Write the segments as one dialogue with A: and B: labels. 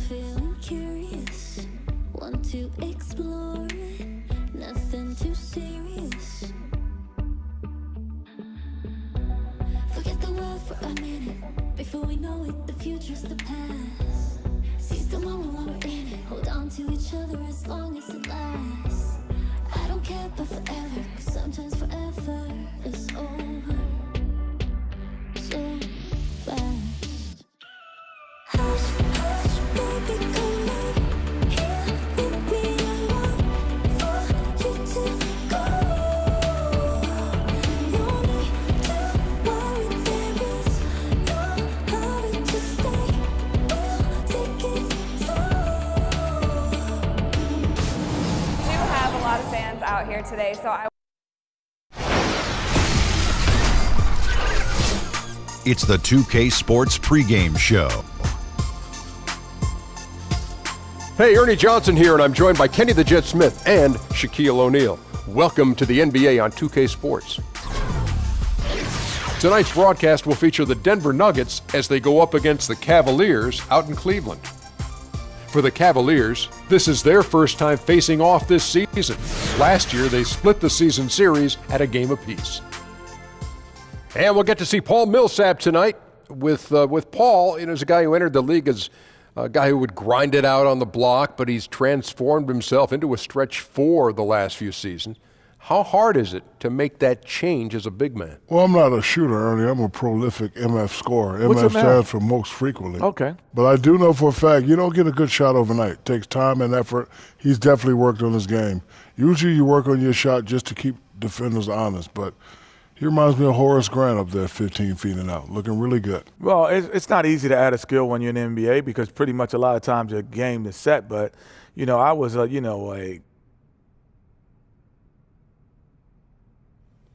A: feeling curious, want to explore it, nothing too serious. Forget the world for a minute, before we know it, the future's the past. Seize the moment while we're in it, hold on to each other as long as it lasts. I don't care about forever, 'cause sometimes forever is over so fast. Hush, hush, baby, come on, here with me, I want for you to go. No need to worry, there is no hurry to stay, we'll take it slow.
B: We do have a lot of fans out here today, so
C: It's the 2K Sports Pregame Show.
D: Hey, Ernie Johnson here, and I'm joined by Kenny the Jet Smith and Shaquille O'Neal. Welcome to the NBA on 2K Sports. Tonight's broadcast will feature the Denver Nuggets as they go up against the Cavaliers out in Cleveland. For the Cavaliers, this is their first time facing off this season. Last year, they split the season series at a game apiece. And we'll get to see Paul Millsap tonight with Paul. As a guy who entered the league as a guy who would grind it out on the block, but he's transformed himself into a stretch four the last few seasons. How hard is it to make that change as a big man?
E: Well, I'm not a shooter, Ernie. I'm a prolific MF scorer.
F: What's
E: MF
F: the
E: stands for most frequently.
F: Okay.
E: But I do know for a fact you don't get a good shot overnight. It takes time and effort. He's definitely worked on his game. Usually you work on your shot just to keep defenders honest, but he reminds me of Horace Grant up there 15 feet and out, looking really good.
F: Well, it's not easy to add a skill when you're in the NBA because pretty much a lot of times your game is set. But, I was,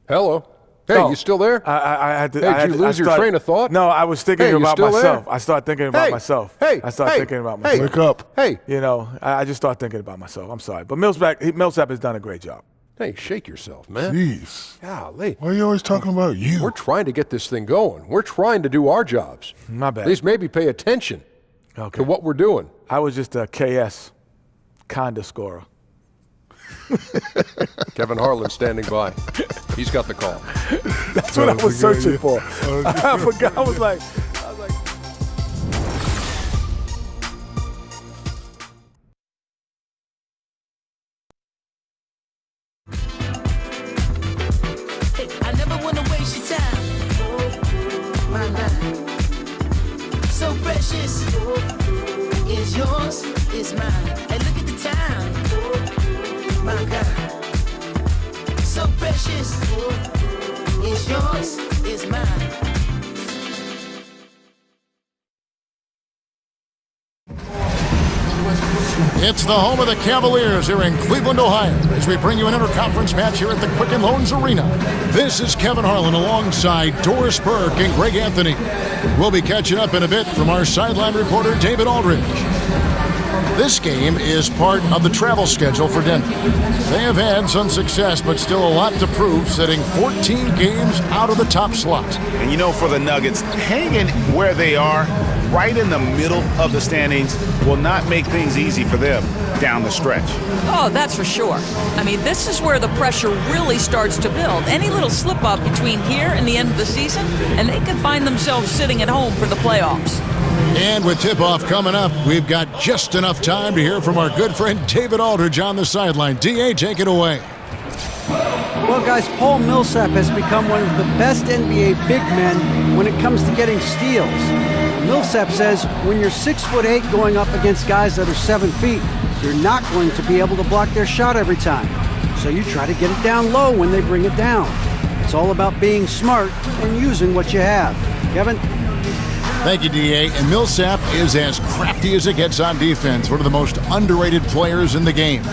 D: Hello. Hey,
F: No.
D: you still there?
F: I had to.
D: Hey, did you lose your train of thought?
F: No, I was thinking
D: Hey, you
F: about
D: still
F: myself.
D: there?
F: I started thinking about
D: Hey,
F: myself.
D: hey,
F: I started
D: hey,
F: thinking about
D: hey.
F: myself.
E: Wake up.
D: Hey,
F: I just started thinking about myself. I'm sorry. But Millsap has done a great job.
D: hey, shake yourself, man.
E: Jeez.
D: Golly.
E: Why are you always talking about you?
D: We're trying to get this thing going. We're trying to do our jobs.
F: My bad.
D: At least maybe pay attention to what we're doing.
F: I was just a KS kind of scorer.
D: Kevin Harlan standing by. He's got the call.
F: That's what I was searching for. I forgot. I was like.
G: I never wanna waste your time. My life, so precious. It's yours, it's mine. Hey, look at the time. My God, so precious. It's yours, it's mine.
H: It's the home of the Cavaliers here in Cleveland, Ohio, as we bring you an interconference match here at the Quicken Loans Arena. This is Kevin Harlan alongside Doris Burke and Greg Anthony. We'll be catching up in a bit from our sideline reporter, David Aldridge. This game is part of the travel schedule for Denver. They have had some success, but still a lot to prove, sitting 14 games out of the top slot.
I: And for the Nuggets, hanging where they are, right in the middle of the standings, will not make things easy for them down the stretch.
J: Oh, that's for sure. I mean, this is where the pressure really starts to build. Any little slip-up between here and the end of the season, and they could find themselves sitting at home for the playoffs.
H: And with tip-off coming up, we've got just enough time to hear from our good friend David Aldridge on the sideline. D.A., take it away.
K: Well, guys, Paul Millsap has become one of the best NBA big men when it comes to getting steals. Millsap says when you're 6'8" going up against guys that are 7 feet, you're not going to be able to block their shot every time. So you try to get it down low when they bring it down. It's all about being smart and using what you have. Kevin?
H: Thank you, D.A. And Millsap is as crafty as it gets on defense, one of the most underrated players in the game.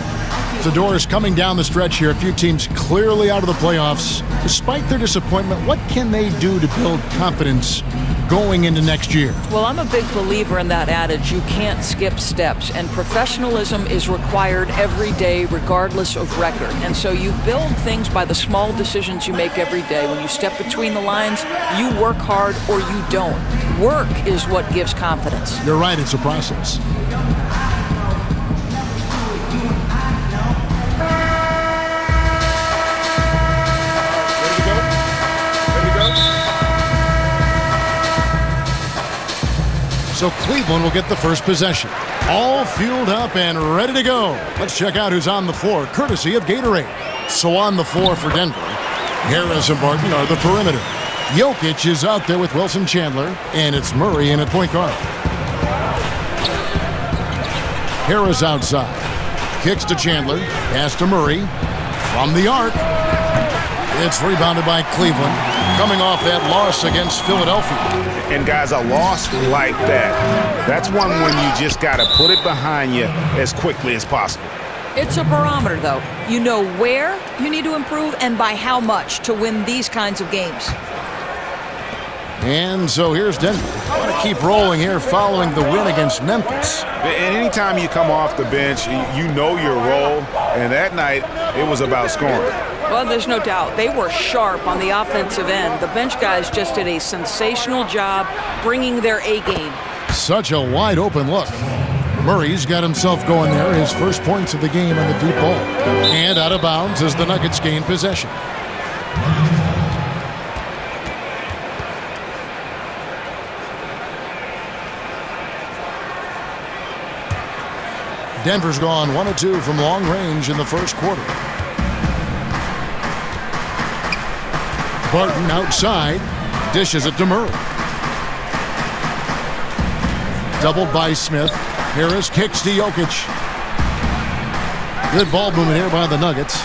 H: So Doris, coming down the stretch here, a few teams clearly out of the playoffs. Despite their disappointment, what can they do to build confidence going into next year?
J: Well, I'm a big believer in that adage, you can't skip steps, and professionalism is required every day regardless of record. And so you build things by the small decisions you make every day. When you step between the lines, you work hard or you don't. Work is what gives confidence.
H: You're right, it's a process. So Cleveland will get the first possession. All fueled up and ready to go. Let's check out who's on the floor, courtesy of Gatorade. So on the floor for Denver, Harris and Barton are the perimeter. Jokic is out there with Wilson Chandler, and it's Murray in at point guard. Harris outside. Kicks to Chandler. Pass to Murray. From the arc. It's rebounded by Cleveland, coming off that loss against Philadelphia.
I: And guys, a loss like that's one when you just got to put it behind you as quickly as possible.
J: It's a barometer, though. You know where you need to improve and by how much to win these kinds of games.
H: And so here's Denver. Want to keep rolling here following the win against Memphis.
I: And anytime you come off the bench, you know your role. And that night, it was about scoring.
J: Well, there's no doubt. They were sharp on the offensive end. The bench guys just did a sensational job bringing their A-game.
H: Such a wide open look. Murray's got himself going there. His first points of the game on the deep ball. And out of bounds as the Nuggets gain possession. Denver's gone 1 of 2 from long range in the first quarter. Barton outside, dishes it to Murray. Doubled by Smith. Harris kicks to Jokic. Good ball movement here by the Nuggets.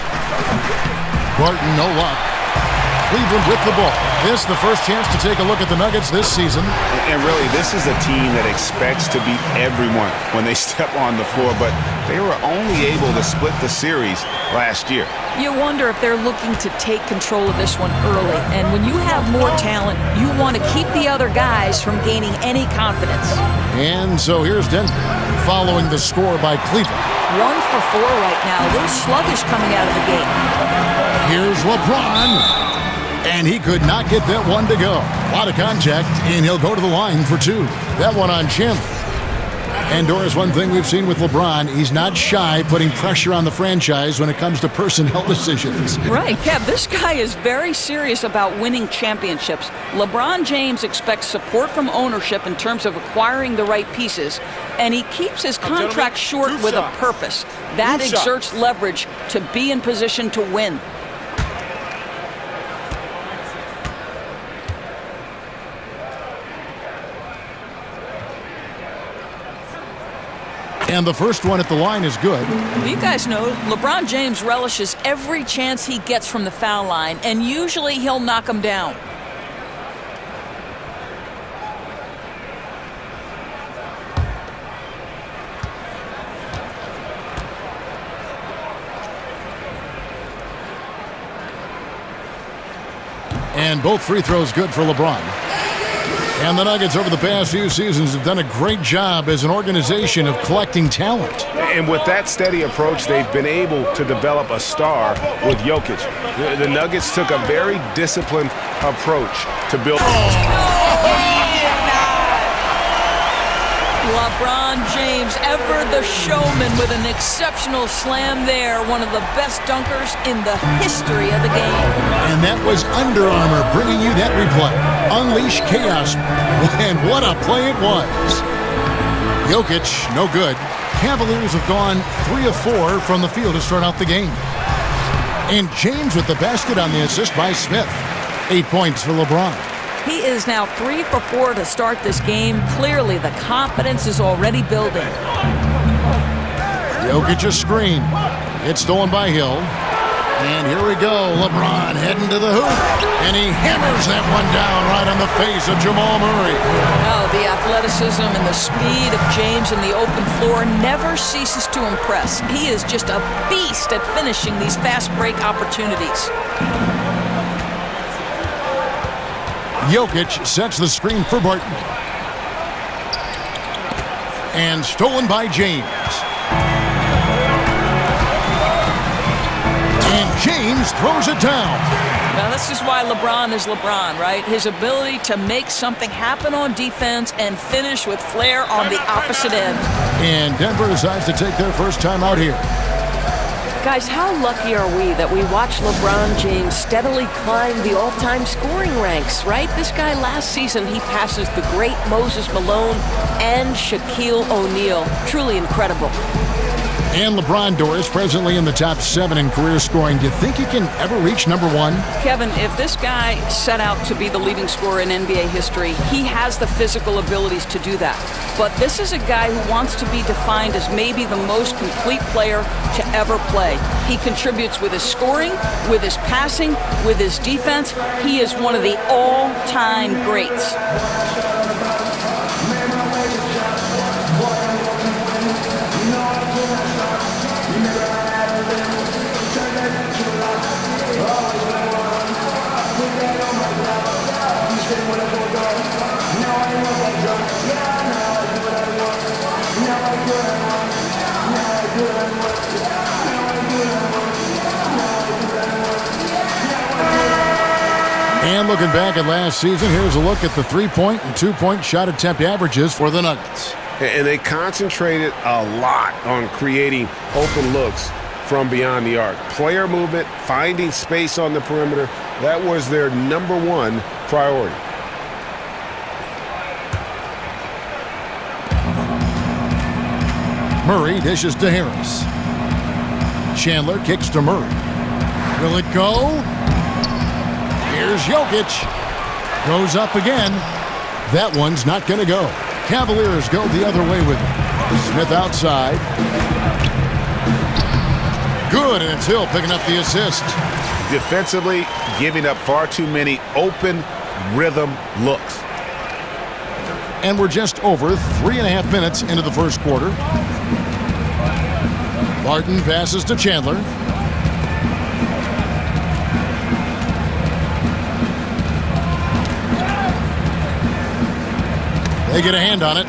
H: Barton, no luck. Cleveland with the ball. This the first chance to take a look at the Nuggets this season.
I: And really, this is a team that expects to beat everyone when they step on the floor, but they were only able to split the series last year.
J: You wonder if they're looking to take control of this one early. And when you have more talent, you want to keep the other guys from gaining any confidence.
H: And so here's Denver, following the score by Cleveland.
J: 1 for 4 right now. A little sluggish coming out of the gate.
H: Here's LeBron. And he could not get that one to go. A lot of contact, and he'll go to the line for 2. That one on Chandler. And Doris, one thing we've seen with LeBron, he's not shy putting pressure on the franchise when it comes to personnel decisions.
J: Right, Kev, this guy is very serious about winning championships. LeBron James expects support from ownership in terms of acquiring the right pieces, and he keeps his contract short with a purpose. That exerts leverage to be in position to win.
H: And the first one at the line is good.
J: You guys know LeBron James relishes every chance he gets from the foul line, and usually he'll knock them down.
H: And both free throws good for LeBron. And the Nuggets over the past few seasons have done a great job as an organization of collecting talent.
I: And with that steady approach, they've been able to develop a star with Jokic. The Nuggets took a very disciplined approach to build.
J: LeBron James, ever the showman, with an exceptional slam there. One of the best dunkers in the history of the game.
H: And that was Under Armour bringing you that replay. Unleash chaos. And what a play it was. Jokic, no good. Cavaliers have gone 3 of 4 from the field to start out the game. And James with the basket on the assist by Smith. 8 points for LeBron.
J: He is now 3 for 4 to start this game. Clearly, the confidence is already building.
H: Jokic a screen. It's stolen by Hill. And here we go. LeBron heading to the hoop. And he hammers that one down right on the face of Jamal Murray.
J: Oh, the athleticism and the speed of James in the open floor never ceases to impress. He is just a beast at finishing these fast break opportunities.
H: Jokic sets the screen for Barton. And stolen by James. And James throws it down.
J: Now, this is why LeBron is LeBron, right? His ability to make something happen on defense and finish with flair on the opposite end.
H: And Denver decides to take their first time out here.
L: Guys, how lucky are we that we watch LeBron James steadily climb the all-time scoring ranks, right? This guy last season, he passes the great Moses Malone and Shaquille O'Neal. Truly incredible.
H: And LeBron Doris presently in the top 7 in career scoring. Do you think he can ever reach number 1?
J: Kevin, if this guy set out to be the leading scorer in NBA history, he has the physical abilities to do that. But this is a guy who wants to be defined as maybe the most complete player to ever play. He contributes with his scoring, with his passing, with his defense. He is one of the all-time greats.
H: And looking back at last season, here's a look at the 3-point and 2-point shot attempt averages for the Nuggets.
I: And they concentrated a lot on creating open looks from beyond the arc. Player movement, finding space on the perimeter, that was their number 1 priority.
H: Murray dishes to Harris. Chandler kicks to Murray. Will it go? Here's Jokic. Goes up again. That one's not going to go. Cavaliers go the other way with it. Smith outside. Good, and it's Hill picking up the assist.
I: Defensively, giving up far too many open rhythm looks.
H: And we're just over 3.5 minutes into the first quarter. Barton passes to Chandler. They get a hand on it.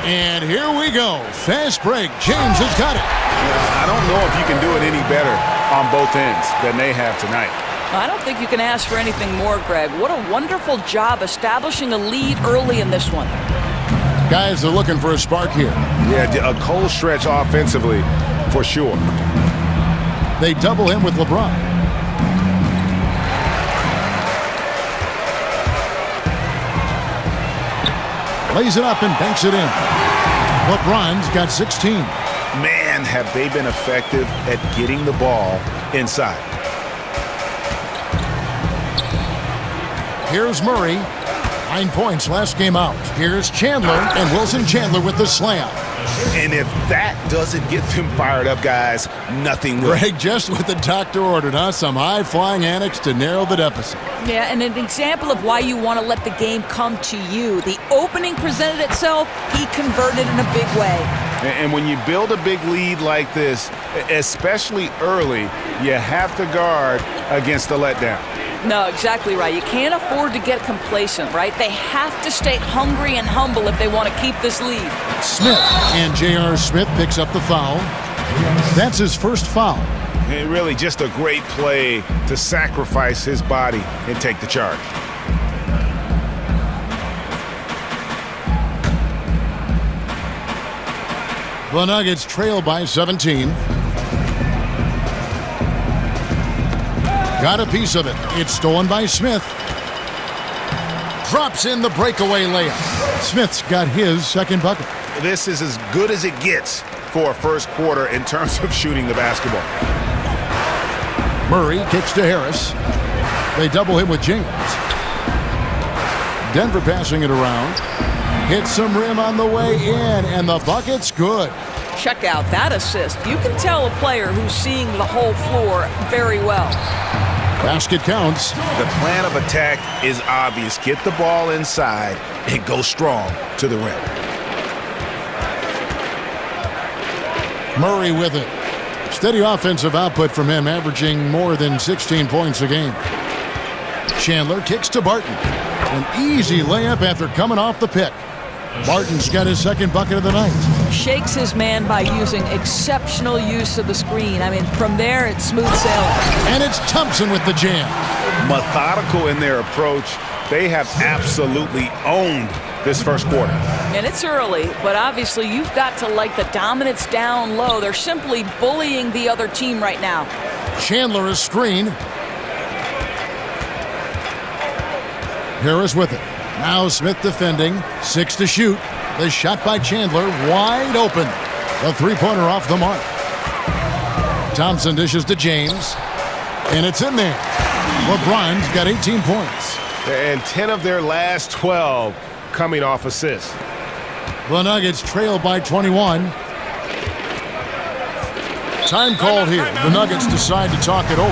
H: And here we go. Fast break. James has got it.
I: I don't know if you can do it any better on both ends than they have tonight.
J: I don't think you can ask for anything more, Greg. What a wonderful job establishing a lead early in this one.
H: Guys, they're looking for a spark here.
I: Yeah, a cold stretch offensively, for sure.
H: They double him with LeBron. Lays it up and banks it in. LeBron's got 16.
I: Man, have they been effective at getting the ball inside.
H: Here's Murray. 9 points last game out. Here's Chandler, and Wilson Chandler with the slam.
I: And if that doesn't get them fired up, guys, nothing will.
H: Greg, just what the doctor ordered, huh? Some high-flying antics to narrow the deficit.
J: Yeah, and an example of why you want to let the game come to you. The opening presented itself, he converted in a big way.
I: And when you build a big lead like this, especially early, you have to guard against the letdown.
J: No, exactly right. You can't afford to get complacent, right? They have to stay hungry and humble if they want to keep this lead.
H: Smith, and J.R. Smith picks up the foul. That's his first foul.
I: And really just a great play to sacrifice his body and take the charge.
H: The Nuggets trail by 17. Got a piece of it. It's stolen by Smith. Drops in the breakaway layup. Smith's got his second bucket.
I: This is as good as it gets for a first quarter in terms of shooting the basketball.
H: Murray kicks to Harris. They double him with James. Denver passing it around. Hits some rim on the way in, and the bucket's good.
J: Check out that assist. You can tell a player who's seeing the whole floor very well.
H: Basket counts.
I: The plan of attack is obvious. Get the ball inside and go strong to the rim.
H: Murray with it. Steady offensive output from him, averaging more than 16 points a game. Chandler kicks to Barton. An easy layup after coming off the pick. Barton's got his second bucket of the night.
J: Shakes his man by using exceptional use of the screen. I mean, from there, it's smooth sailing.
H: And it's Thompson with the jam.
I: Methodical in their approach. They have absolutely owned this first quarter.
J: And it's early, but obviously you've got to like the dominance down low. They're simply bullying the other team right now.
H: Chandler is screen. Harris with it. Now Smith defending. 6 to shoot. The shot by Chandler wide open. The three-pointer off the mark. Thompson dishes to James. And it's in there. LeBron's got 18 points.
I: And 10 of their last 12 coming off assists.
H: The Nuggets trail by 21. Time called here. The Nuggets decide to talk it over.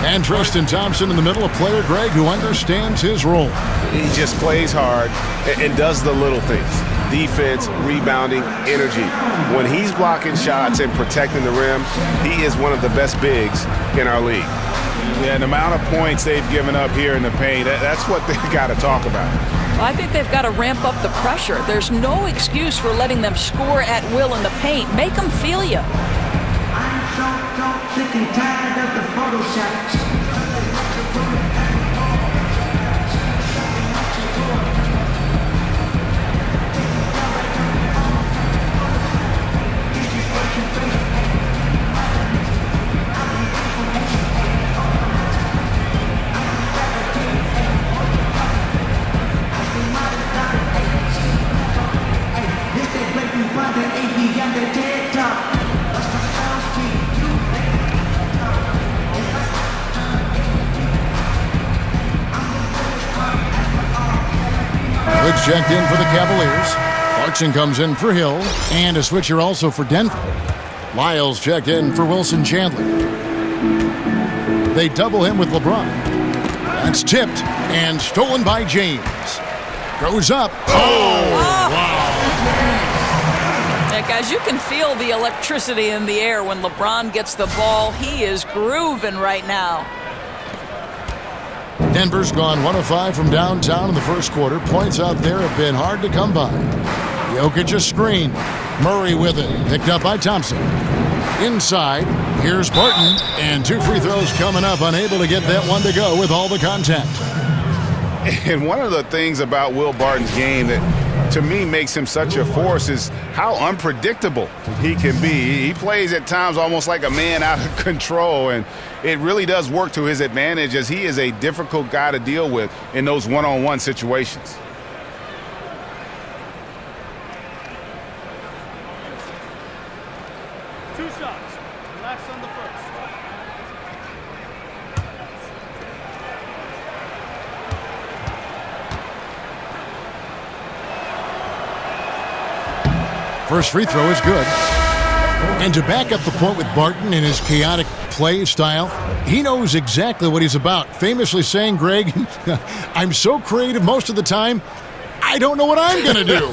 H: And Tristan Thompson in the middle, a player, Greg, who understands his role.
I: He just plays hard and does the little things. Defense, rebounding, energy. When he's blocking shots and protecting the rim, he is one of the best bigs in our league. Yeah, and the amount of points they've given up here in the paint, that's what they've got to talk about.
J: Well, I think they've got to ramp up the pressure. There's no excuse for letting them score at will in the paint. Make them feel you.
G: I'm so sick and tired of the Photoshop.
H: Woods checked in for the Cavaliers. Clarkson comes in for Hill. And a switcher also for Denver. Lyles checked in for Wilson Chandler. They double him with LeBron. That's tipped and stolen by James. Goes up. Oh, wow.
J: Yeah, guys, you can feel the electricity in the air when LeBron gets the ball. He is grooving right now.
H: Denver's gone 1 of 5 from downtown in the first quarter. Points out there have been hard to come by. Jokic a screen. Murray with it. Picked up by Thompson. Inside, here's Barton. And 2 free throws coming up. Unable to get that one to go with all the contact.
I: And one of the things about Will Barton's game that, to me, makes him such a force is how unpredictable he can be. He plays at times almost like a man out of control, and it really does work to his advantage as he is a difficult guy to deal with in those one-on-one situations.
M: Two shots. Relax on the first.
H: First free throw is good. And to back up the point with Barton in his chaotic play style, he knows exactly what he's about. Famously saying, Greg, I'm so creative most of the time, I don't know what I'm going to do.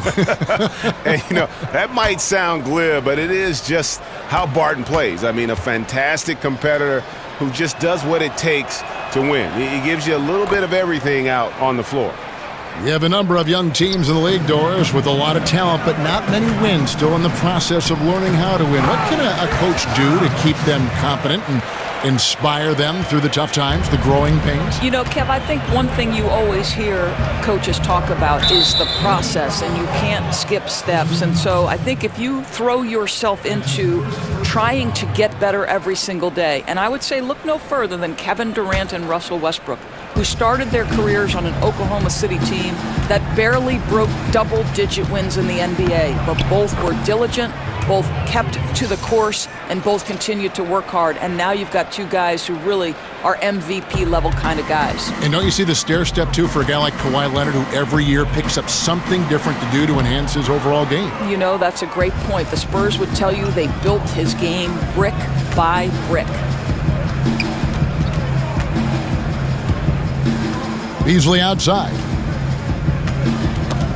I: And, that might sound glib, but it is just how Barton plays. I mean, a fantastic competitor who just does what it takes to win. He gives you a little bit of everything out on the floor.
H: We have a number of young teams in the league, Doris, with a lot of talent, but not many wins. Still in the process of learning how to win. What can a coach do to keep them competent and inspire them through the tough times, the growing pains?
J: Kev, I think one thing you always hear coaches talk about is the process, and you can't skip steps. And so I think if you throw yourself into trying to get better every single day, and I would say look no further than Kevin Durant and Russell Westbrook, who started their careers on an Oklahoma City team that barely broke double-digit wins in the NBA, but both were diligent, both kept to the course, and both continued to work hard. And now you've got two guys who really are MVP-level kind of guys.
H: And don't you see the stair-step, too, for a guy like Kawhi Leonard, who every year picks up something different to do to enhance his overall game?
J: That's a great point. The Spurs would tell you they built his game brick by brick.
H: Beasley outside.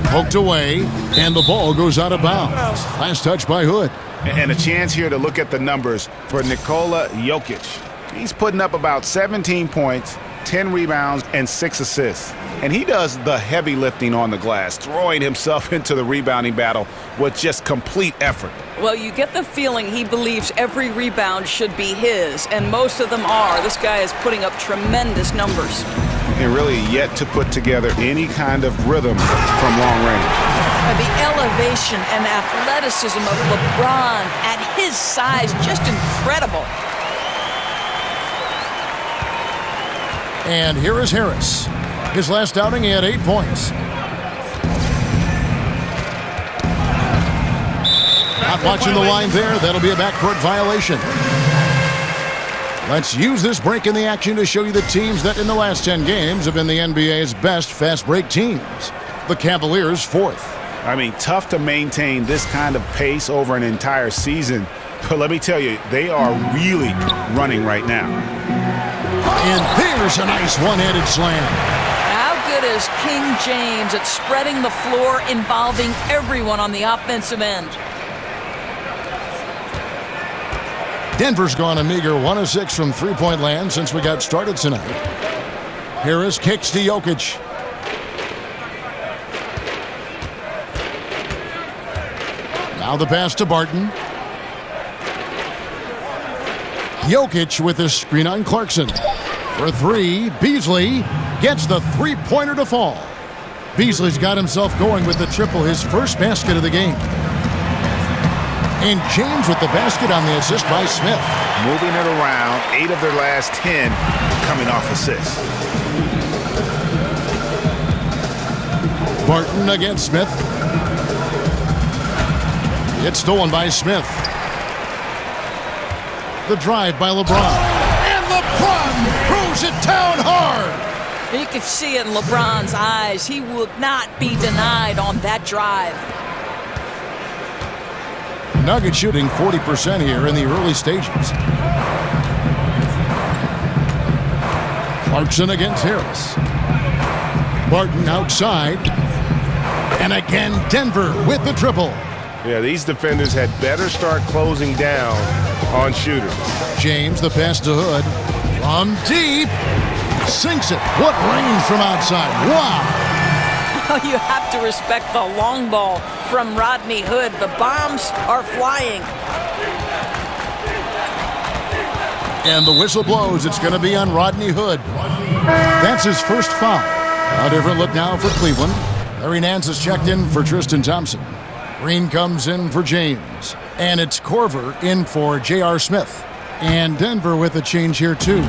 H: Poked away, and the ball goes out of bounds. Last touch by Hood.
I: And a chance here to look at the numbers for Nikola Jokic. He's putting up about 17 points, 10 rebounds, and 6 assists. and he does the heavy lifting on the glass, throwing himself into the rebounding battle with just complete effort.
J: Well, you get the feeling he believes every rebound should be his, and most of them are. This guy is putting up tremendous numbers.
I: And really yet to put together any kind of rhythm from long range.
J: The elevation and athleticism of LeBron at his size, just incredible.
H: And here is Harris. His last outing, he had 8 points. Not watching the line there. That'll be a backcourt violation. Let's use this break in the action to show you the teams that in the last 10 games have been the NBA's best fast break teams. The Cavaliers, 4th.
I: I mean, tough to maintain this kind of pace over an entire season. But let me tell you, they are really running right now.
H: And there's a nice one-handed slam.
J: How good is King James at spreading the floor, involving everyone on the offensive end?
H: Denver's gone a meager 1 of 6 from three-point land since we got started tonight. Harris kicks to Jokic. Now the pass to Barton. Jokic with a screen on Clarkson. For 3, Beasley gets the three-pointer to fall. Beasley's got himself going with the triple, his first basket of the game. And James with the basket on the assist by Smith.
I: Moving it around, 8 of their last 10 coming off assists.
H: Barton against Smith. It's stolen by Smith. The drive by LeBron. And LeBron throws it down hard.
J: You could see it in LeBron's eyes. He would not be denied on that drive.
H: Nuggets shooting 40% here in the early stages. Clarkson against Harris. Barton outside. And again, Denver with the triple.
I: Yeah, these defenders had better start closing down on shooters.
H: James, the pass to Hood. From deep. Sinks it. What range from outside. Wow.
J: You have to respect the long ball from Rodney Hood. The bombs are flying.
H: And the whistle blows. It's going to be on Rodney Hood. That's his first foul. A different look now for Cleveland. Larry Nance has checked in for Tristan Thompson. Green comes in for James. And it's Corver in for J.R. Smith. And Denver with a change here too.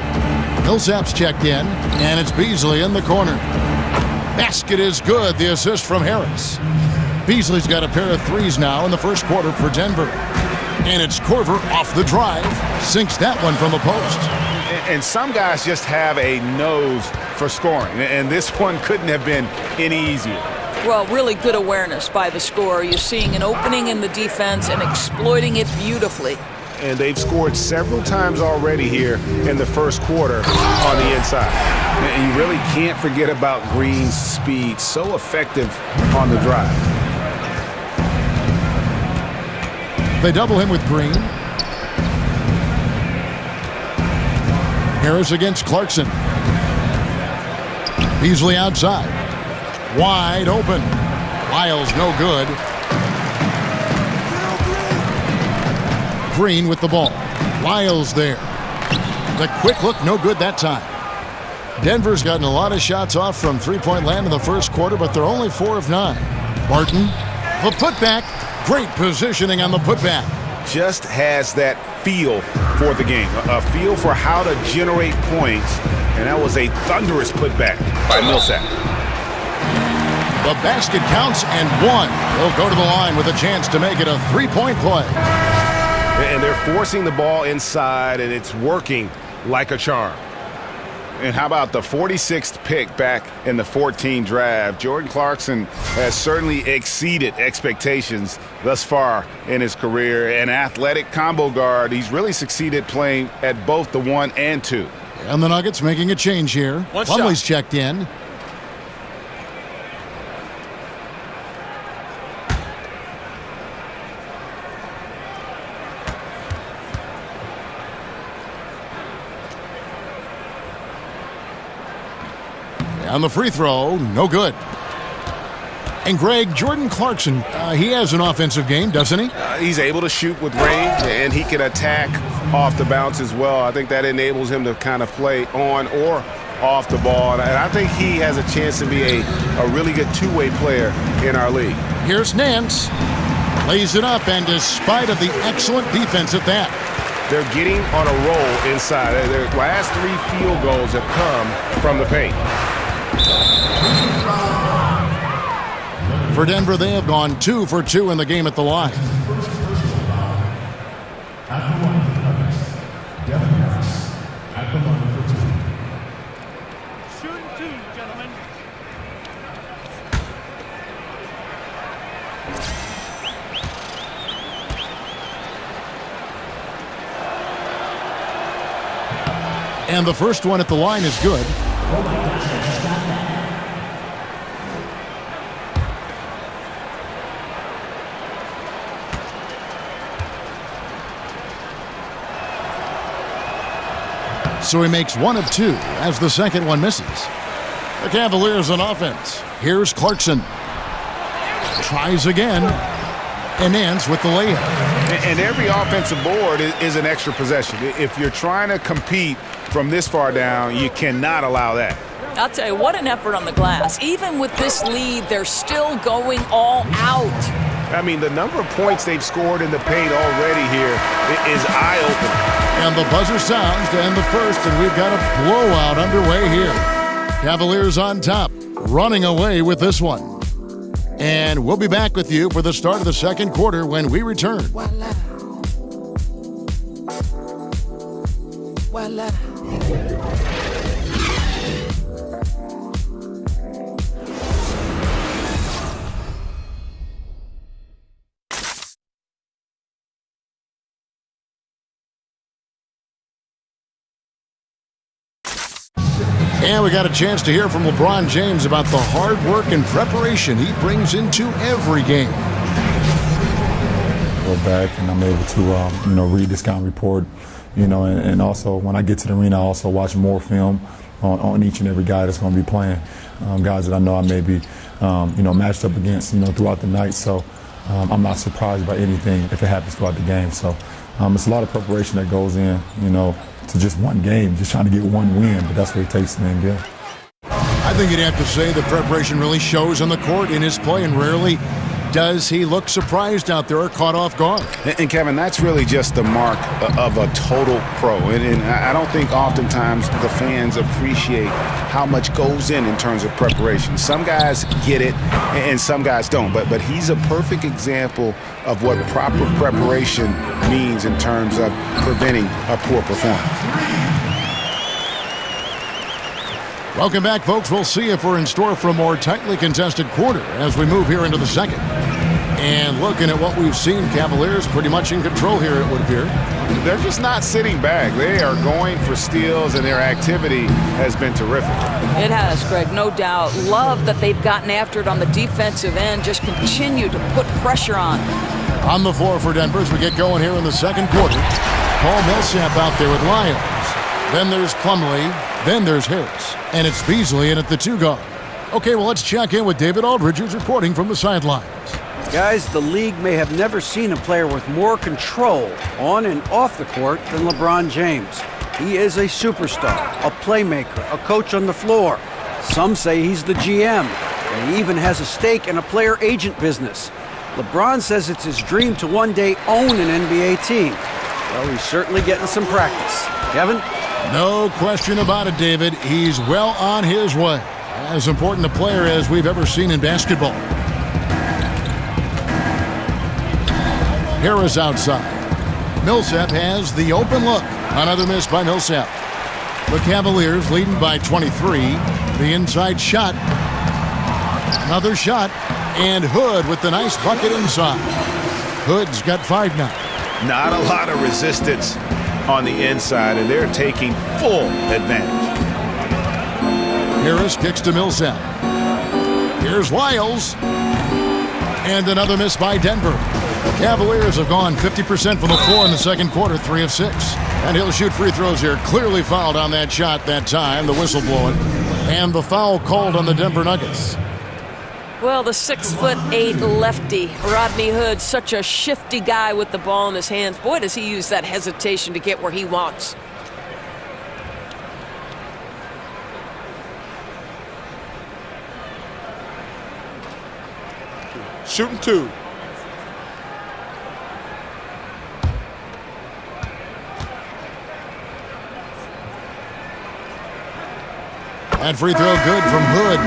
H: Millsap's checked in. And it's Beasley in the corner. Basket is good. The assist from Harris. Beasley's got a pair of threes now in the first quarter for Denver. And it's Corver off the drive. Sinks that one from the post.
I: And some guys just have a nose for scoring. And this one couldn't have been any easier.
J: Well, really good awareness by the scorer. You're seeing an opening in the defense and exploiting it beautifully.
I: And they've scored several times already here in the first quarter on the inside. And you really can't forget about Green's speed. So effective on the drive.
H: They double him with Green. Harris against Clarkson. Beasley outside. Wide open. Lyles no good. Green with the ball. Lyles there. The quick look, no good that time. Denver's gotten a lot of shots off from three-point land in the first quarter, but they're only 4 of 9. Barton, the putback. Great positioning on the putback.
I: Just has that feel for the game, a feel for how to generate points, and that was a thunderous putback by Millsap.
H: The basket counts and 1. He'll go to the line with a chance to make it a 3-point play.
I: And they're forcing the ball inside, and it's working like a charm. And how about the 46th pick back in the 14 draft? Jordan Clarkson has certainly exceeded expectations thus far in his career. An athletic combo guard. He's really succeeded playing at both the 1 and 2.
H: And the Nuggets making a change here. Plumlee's checked in. on the free throw, no good. And Greg, Jordan Clarkson, he has an offensive game, doesn't he?
I: He's able to shoot with range, and he can attack off the bounce as well. I think that enables him to kind of play on or off the ball, and I think he has a chance to be a really good two-way player in our league.
H: Here's Nance. Lays it up, and despite of the excellent defense at that.
I: They're getting on a roll inside. Their last 3 field goals have come from the paint.
H: For Denver, they have gone 2 for 2 in the game at the line.
M: Shooting 2, gentlemen.
H: And the first one at the line is good. So he makes 1 of 2 as the second one misses. The Cavaliers on offense. Here's Clarkson. Tries again. And ends with the layup.
I: And every offensive board is an extra possession. If you're trying to compete from this far down, you cannot allow that.
J: I'll tell you, what an effort on the glass. Even with this lead, they're still going all out.
I: I mean, the number of points they've scored in the paint already here is eye-opening.
H: And the buzzer sounds to end the first, and we've got a blowout underway here. Cavaliers on top, running away with this one. And we'll be back with you for the start of the second quarter when we return.
N: Voila. Voila.
H: And we got a chance to hear from LeBron James about the hard work and preparation he brings into every game.
O: Go back and I'm able to, read the scouting report, and also when I get to the arena, I also watch more film on each and every guy that's going to be playing, guys that I know I may be, matched up against, throughout the night. So I'm not surprised by anything if it happens throughout the game. So it's a lot of preparation that goes in, to just one game, just trying to get one win, but that's what it takes to win good.
H: I think you'd have to say the preparation really shows on the court in his play, and rarely does he look surprised out there or caught off guard.
I: And Kevin, that's really just the mark of a total pro. And I don't think oftentimes the fans appreciate how much goes in terms of preparation. Some guys get it and some guys don't. But he's a perfect example of what proper preparation means in terms of preventing a poor performance.
H: Welcome back, folks. We'll see if we're in store for a more tightly contested quarter as we move here into the second. And looking at what we've seen, Cavaliers pretty much in control here, it would appear.
I: They're just not sitting back. They are going for steals, and their activity has been terrific.
J: It has, Greg, no doubt. Love that they've gotten after it on the defensive end. Just continue to put pressure on.
H: On the floor for Denver as we get going here in the second quarter. Paul Millsap out there with Lyons. Then there's Plumlee. Then there's Harris. And it's Beasley in at the 2 guard. Okay, well, let's check in with David Aldridge, who's reporting from the sidelines.
K: Guys, the league may have never seen a player with more control on and off the court than LeBron James. He is a superstar, a playmaker, a coach on the floor. Some say he's the GM, and he even has a stake in a player agent business. LeBron says it's his dream to one day own an NBA team. Well, he's certainly getting some practice. Kevin?
H: No question about it, David. He's well on his way. As important a player as we've ever seen in basketball. Harris outside. Millsap has the open look. Another miss by Millsap. The Cavaliers leading by 23. The inside shot. Another shot. And Hood with the nice bucket inside. Hood's got 5 now.
I: Not a lot of resistance on the inside, and they're taking full advantage.
H: Harris kicks to Millsap. Here's Lyles. And another miss by Denver. The Cavaliers have gone 50% from the floor in the second quarter, 3 of 6. And he'll shoot free throws here. Clearly fouled on that shot that time. The whistle blowing. And the foul called on the Denver Nuggets.
L: Well, the 6'8" lefty, Rodney Hood, such a shifty guy with the ball in his hands. Boy, does he use that hesitation to get where he wants.
F: Shooting 2.
H: That free throw good from Hood.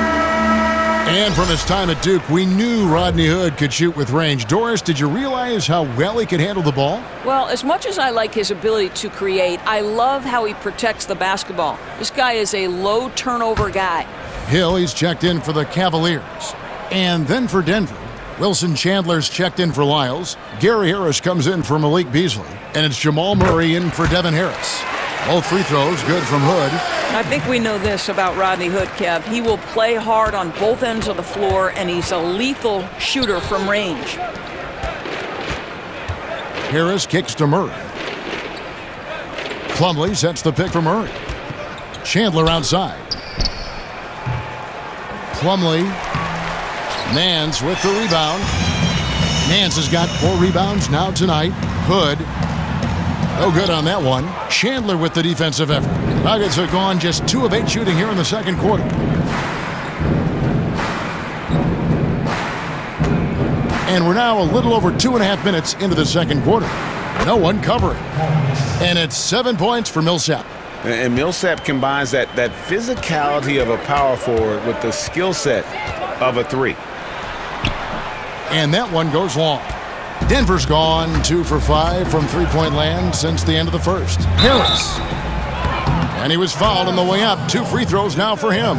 H: And from his time at Duke, we knew Rodney Hood could shoot with range. Doris, did you realize how well he could handle the ball?
J: Well, as much as I like his ability to create, I love how he protects the basketball. This guy is a low turnover guy.
H: Hill, he's checked in for the Cavaliers. And then for Denver, Wilson Chandler's checked in for Lyles. Gary Harris comes in for Malik Beasley. And it's Jamal Murray in for Devin Harris. Both free throws good from Hood.
J: I think we know this about Rodney Hood, Kev. He will play hard on both ends of the floor, and he's a lethal shooter from range.
H: Harris kicks to Murray. Plumlee sets the pick for Murray. Chandler outside. Plumlee. Nance with the rebound. Nance has got 4 rebounds now tonight. Hood. No good on that one. Chandler with the defensive effort. Nuggets have gone just 2 of 8 shooting here in the second quarter. And we're now a little over 2.5 minutes into the second quarter. No one covering. And it's 7 points for Millsap.
I: And Millsap combines that physicality of a power forward with the skill set of a 3.
H: And that one goes long. Denver's gone 2 for 5 from three-point land since the end of the first. Harris. And he was fouled on the way up. 2 free throws now for him.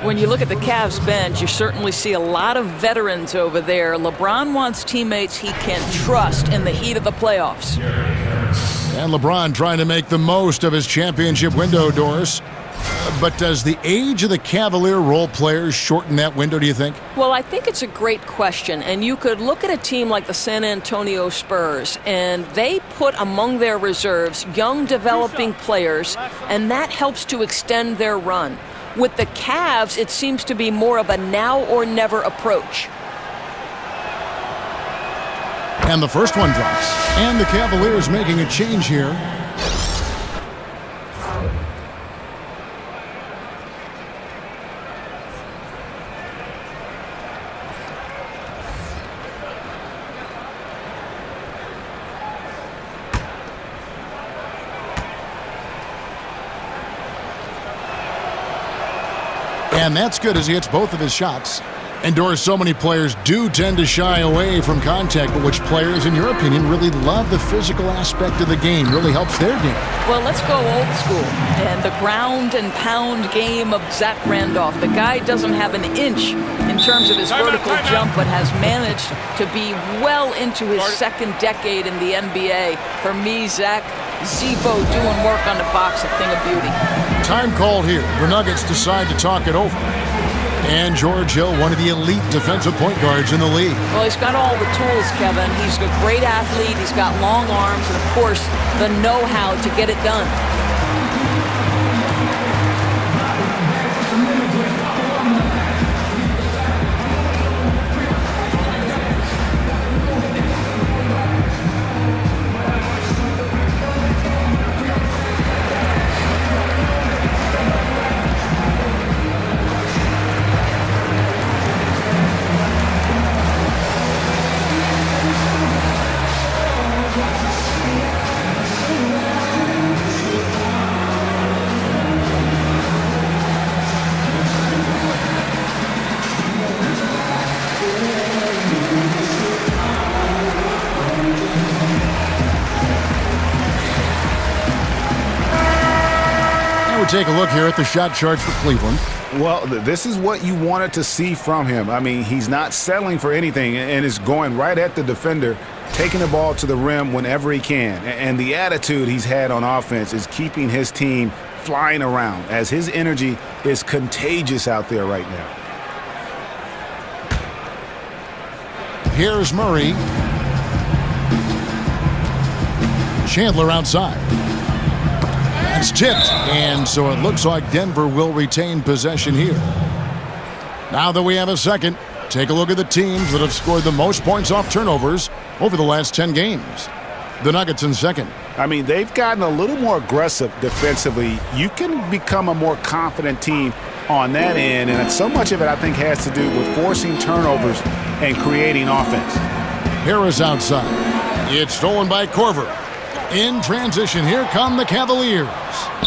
J: When you look at the Cavs bench, you certainly see a lot of veterans over there. LeBron wants teammates he can trust in the heat of the playoffs.
H: And LeBron trying to make the most of his championship window, Doris. But does the age of the Cavalier role players shorten that window, do you think?
J: Well, I think it's a great question. And you could look at a team like the San Antonio Spurs, and they put among their reserves young developing players, and that helps to extend their run. With the Cavs, it seems to be more of a now or never approach.
H: And the first one drops. And the Cavaliers making a change here. And that's good as he hits both of his shots. And Doris, so many players do tend to shy away from contact, but which players, in your opinion, really love the physical aspect of the game, really helps their game?
J: Well, let's go old school. And the ground and pound game of Zach Randolph. The guy doesn't have an inch in terms of his vertical jump, but has managed to be well into his second decade in the NBA. For me, Zach, Zebo doing work on the box, a thing of beauty.
H: Time called here. The Nuggets decide to talk it over. And George Hill, one of the elite defensive point guards in the league.
J: Well, he's got all the tools, Kevin. He's a great athlete. He's got long arms and, of course, the know-how to get it done.
I: Take a look here at the shot charts for Cleveland. Well, this is what you wanted to see from him. I mean, he's not settling for anything and is going right at the defender, taking the ball to the rim whenever he can. And the attitude he's had on offense is keeping his team flying around as his energy is contagious out there right now.
H: Here's Murray. Chandler outside. That's tipped, and so it looks like Denver will retain possession here. Now that we have a second, take a look at the teams that have scored the most points off turnovers over the last 10 games. The Nuggets in second.
I: I mean, they've gotten a little more aggressive defensively. You can become a more confident team on that end, and so much of it, I think, has to do with forcing turnovers and creating offense.
H: Harris outside. It's stolen by Korver. In transition, here come the Cavaliers.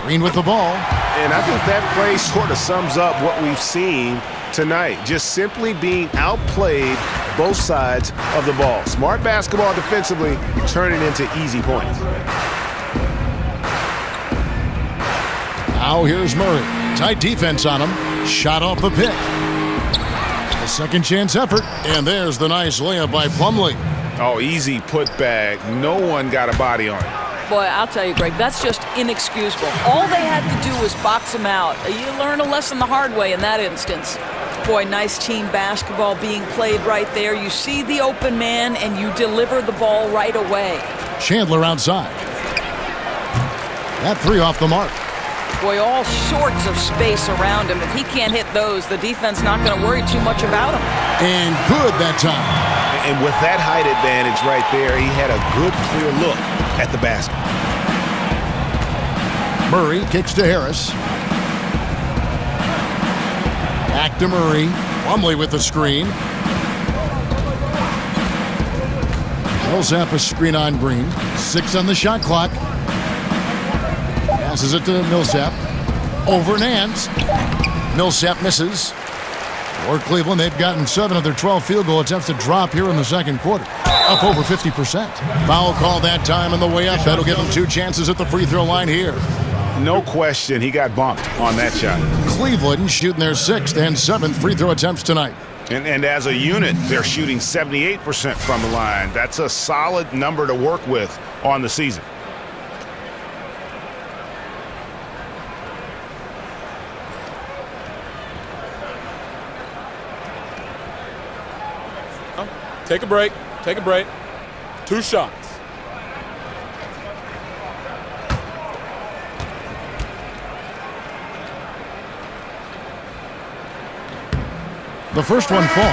H: Green with the ball.
I: And I think that play sort of sums up what we've seen tonight. Just simply being outplayed both sides of the ball. Smart basketball defensively, turning into easy points.
H: Now here's Murray. Tight defense on him. Shot off the pick. A second chance effort. And there's the nice layup by Plumlee.
I: Oh, easy putback. No one got a body on it.
J: Boy, I'll tell you, Greg, that's just inexcusable. All they had to do was box him out. You learn a lesson the hard way in that instance. Boy, nice team basketball being played right there. You see the open man, and you deliver the ball right away.
H: Chandler outside. That three off the mark.
J: Boy, all sorts of space around him. If he can't hit those, the defense not going to worry too much about him.
H: And good that time.
I: And with that height advantage right there, he had a good, clear look at the basket.
H: Murray kicks to Harris. Back to Murray. Plumlee with the screen. Millsap a screen on Green. 6 on the shot clock. Passes it to Millsap. Over Nance. Millsap misses. For Cleveland, they've gotten 7 of their 12 field goal attempts to drop here in the second quarter. Up over 50%. Foul call that time on the way up. That'll give them 2 chances at the free throw line here.
I: No question, he got bumped on that shot.
H: Cleveland shooting their 6th and 7th free throw attempts tonight.
I: And as a unit, they're shooting 78% from the line. That's a solid number to work with on the season.
M: Take a break. Take a break. 2 shots.
H: The first one falls.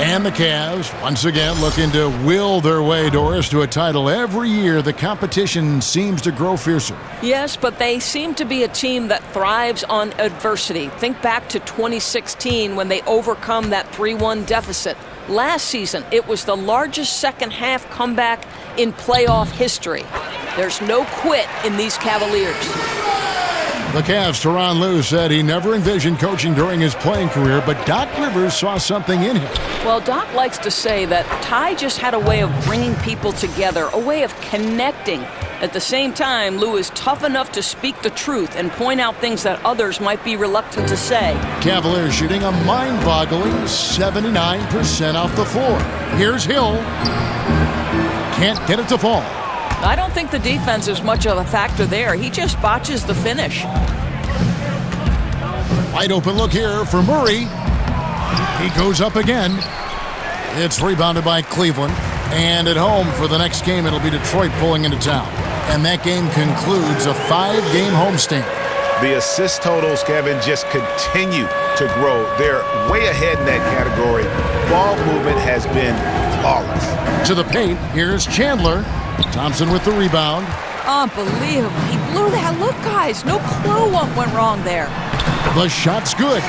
H: And the Cavs, once again, looking to will their way, Doris, to a title. Every year, the competition seems to grow fiercer.
J: Yes, but they seem to be a team that thrives on adversity. Think back to 2016 when they overcome that 3-1 deficit. Last season, it was the largest second-half comeback in playoff history. There's no quit in these Cavaliers.
H: The Cavs' Tyronn Lue said he never envisioned coaching during his playing career, but Doc Rivers saw something in him.
J: Well, Doc likes to say that Ty just had a way of bringing people together, a way of connecting. At the same time, Lue is tough enough to speak the truth and point out things that others might be reluctant to say.
H: Cavaliers shooting a mind-boggling 79% off the floor. Here's Hill. Can't get it to fall.
J: I don't think the defense is much of a factor there. He just botches the finish.
H: Wide open look here for Murray. He goes up again. It's rebounded by Cleveland. And at home for the next game, it'll be Detroit pulling into town. And that game concludes a 5-game homestand.
I: The assist totals, Kevin, just continue to grow. They're way ahead in that category. Ball movement has been flawless.
H: To the paint, here's Chandler. Thompson with the rebound.
J: Unbelievable. He blew that. Look, guys, no clue what went wrong there.
H: The shot's good.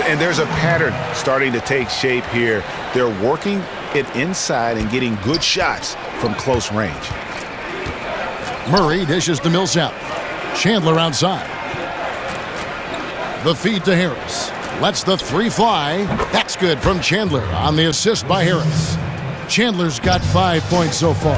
I: And there's a pattern starting to take shape here. They're working it inside and getting good shots from close range.
H: Murray dishes to Millsap. Chandler outside. The feed to Harris. Lets the 3 fly. That's good from Chandler on the assist by Harris. Chandler's got 5 points so far.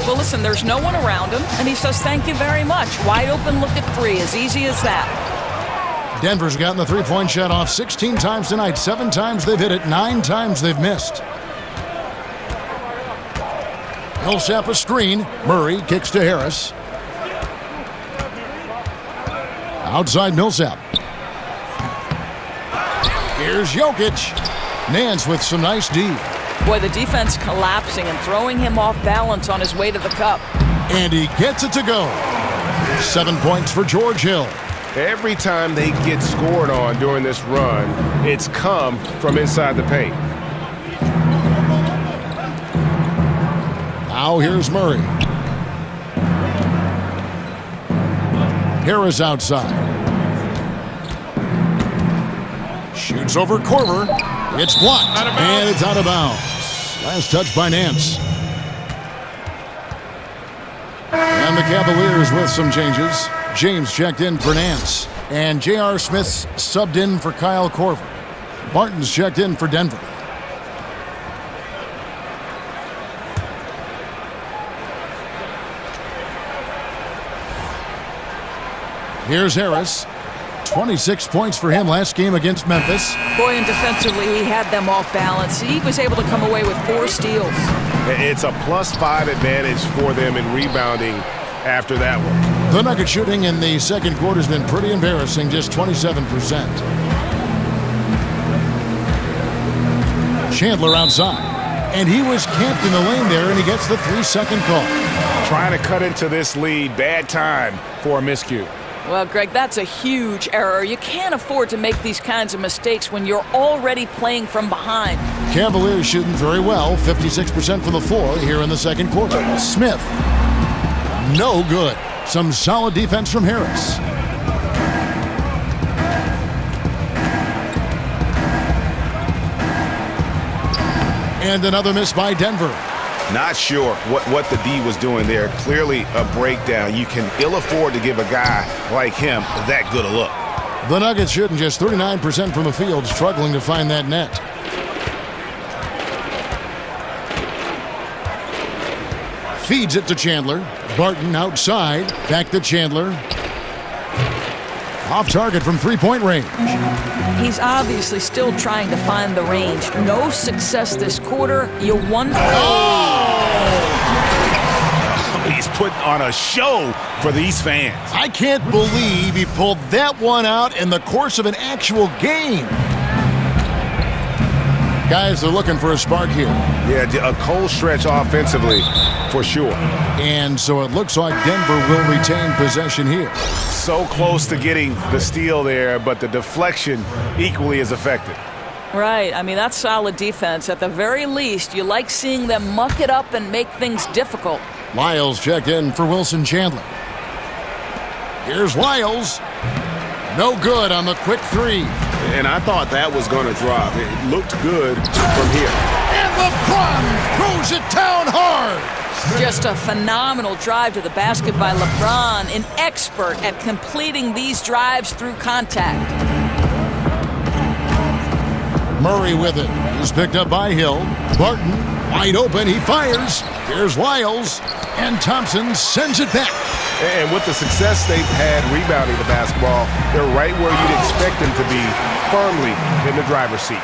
J: Well, listen, there's no one around him, and he says thank you very much. Wide open look at 3, as easy as that.
H: Denver's gotten the 3-point shot off 16 times tonight. 7 times they've hit it, 9 times they've missed. Millsap a screen. Murray kicks to Harris. Outside Millsap. Here's Jokic. Nance with some nice D.
J: Boy, the defense collapsing and throwing him off balance on his way to the cup.
H: And he gets it to go. 7 points for George Hill.
I: Every time they get scored on during this run, it's come from inside the paint.
H: Now here's Murray. Harris outside. Shoots over Korver. It's blocked. And it's out of bounds. Last touch by Nance. And the Cavaliers with some changes. James checked in for Nance. And J.R. Smith's subbed in for Kyle Korver. Martin's checked in for Denver. Here's Harris. 26 points for him last game against Memphis.
J: Boy, and defensively, he had them off balance. He was able to come away with 4 steals.
I: It's a +5 advantage for them in rebounding after that one.
H: The Nuggets shooting in the second quarter has been pretty embarrassing, just 27%. Chandler outside. And he was camped in the lane there, and he gets the 3-second call.
I: Trying to cut into this lead. Bad time for a miscue.
J: Well, Greg, that's a huge error. You can't afford to make these kinds of mistakes when you're already playing from behind.
H: Cavaliers shooting very well, 56% from the floor here in the second quarter. Smith, no good. Some solid defense from Harris. And another miss by Denver.
I: Not sure what the D was doing there. Clearly a breakdown. You can ill afford to give a guy like him that good a look.
H: The Nuggets shooting just 39% from the field, struggling to find that net. Feeds it to Chandler. Barton outside. Back to Chandler. Off target from three-point range.
J: He's obviously still trying to find the range. No success this quarter. You wonder.
I: He's putting on a show for these fans.
H: I can't believe he pulled that one out in the course of an actual game. Guys are looking for a spark here.
I: Yeah, a cold stretch offensively for sure.
H: And so it looks like Denver will retain possession here.
I: So close to getting the steal there, but the deflection equally as effective.
J: Right. I mean, that's solid defense. At the very least, you like seeing them muck it up and make things difficult.
H: Lyles checked in for Wilson Chandler. Here's Lyles. No good on the quick three.
I: And I thought that was going to drop. It looked good from here.
H: And LeBron throws it down hard.
J: Just a phenomenal drive to the basket by LeBron, an expert at completing these drives through contact.
H: Murray with it. He's picked up by Hill. Barton, wide open, he fires. Here's Lyles, and Thompson sends it back.
I: And with the success they've had rebounding the basketball, they're right where you'd expect them to be, firmly in the driver's seat.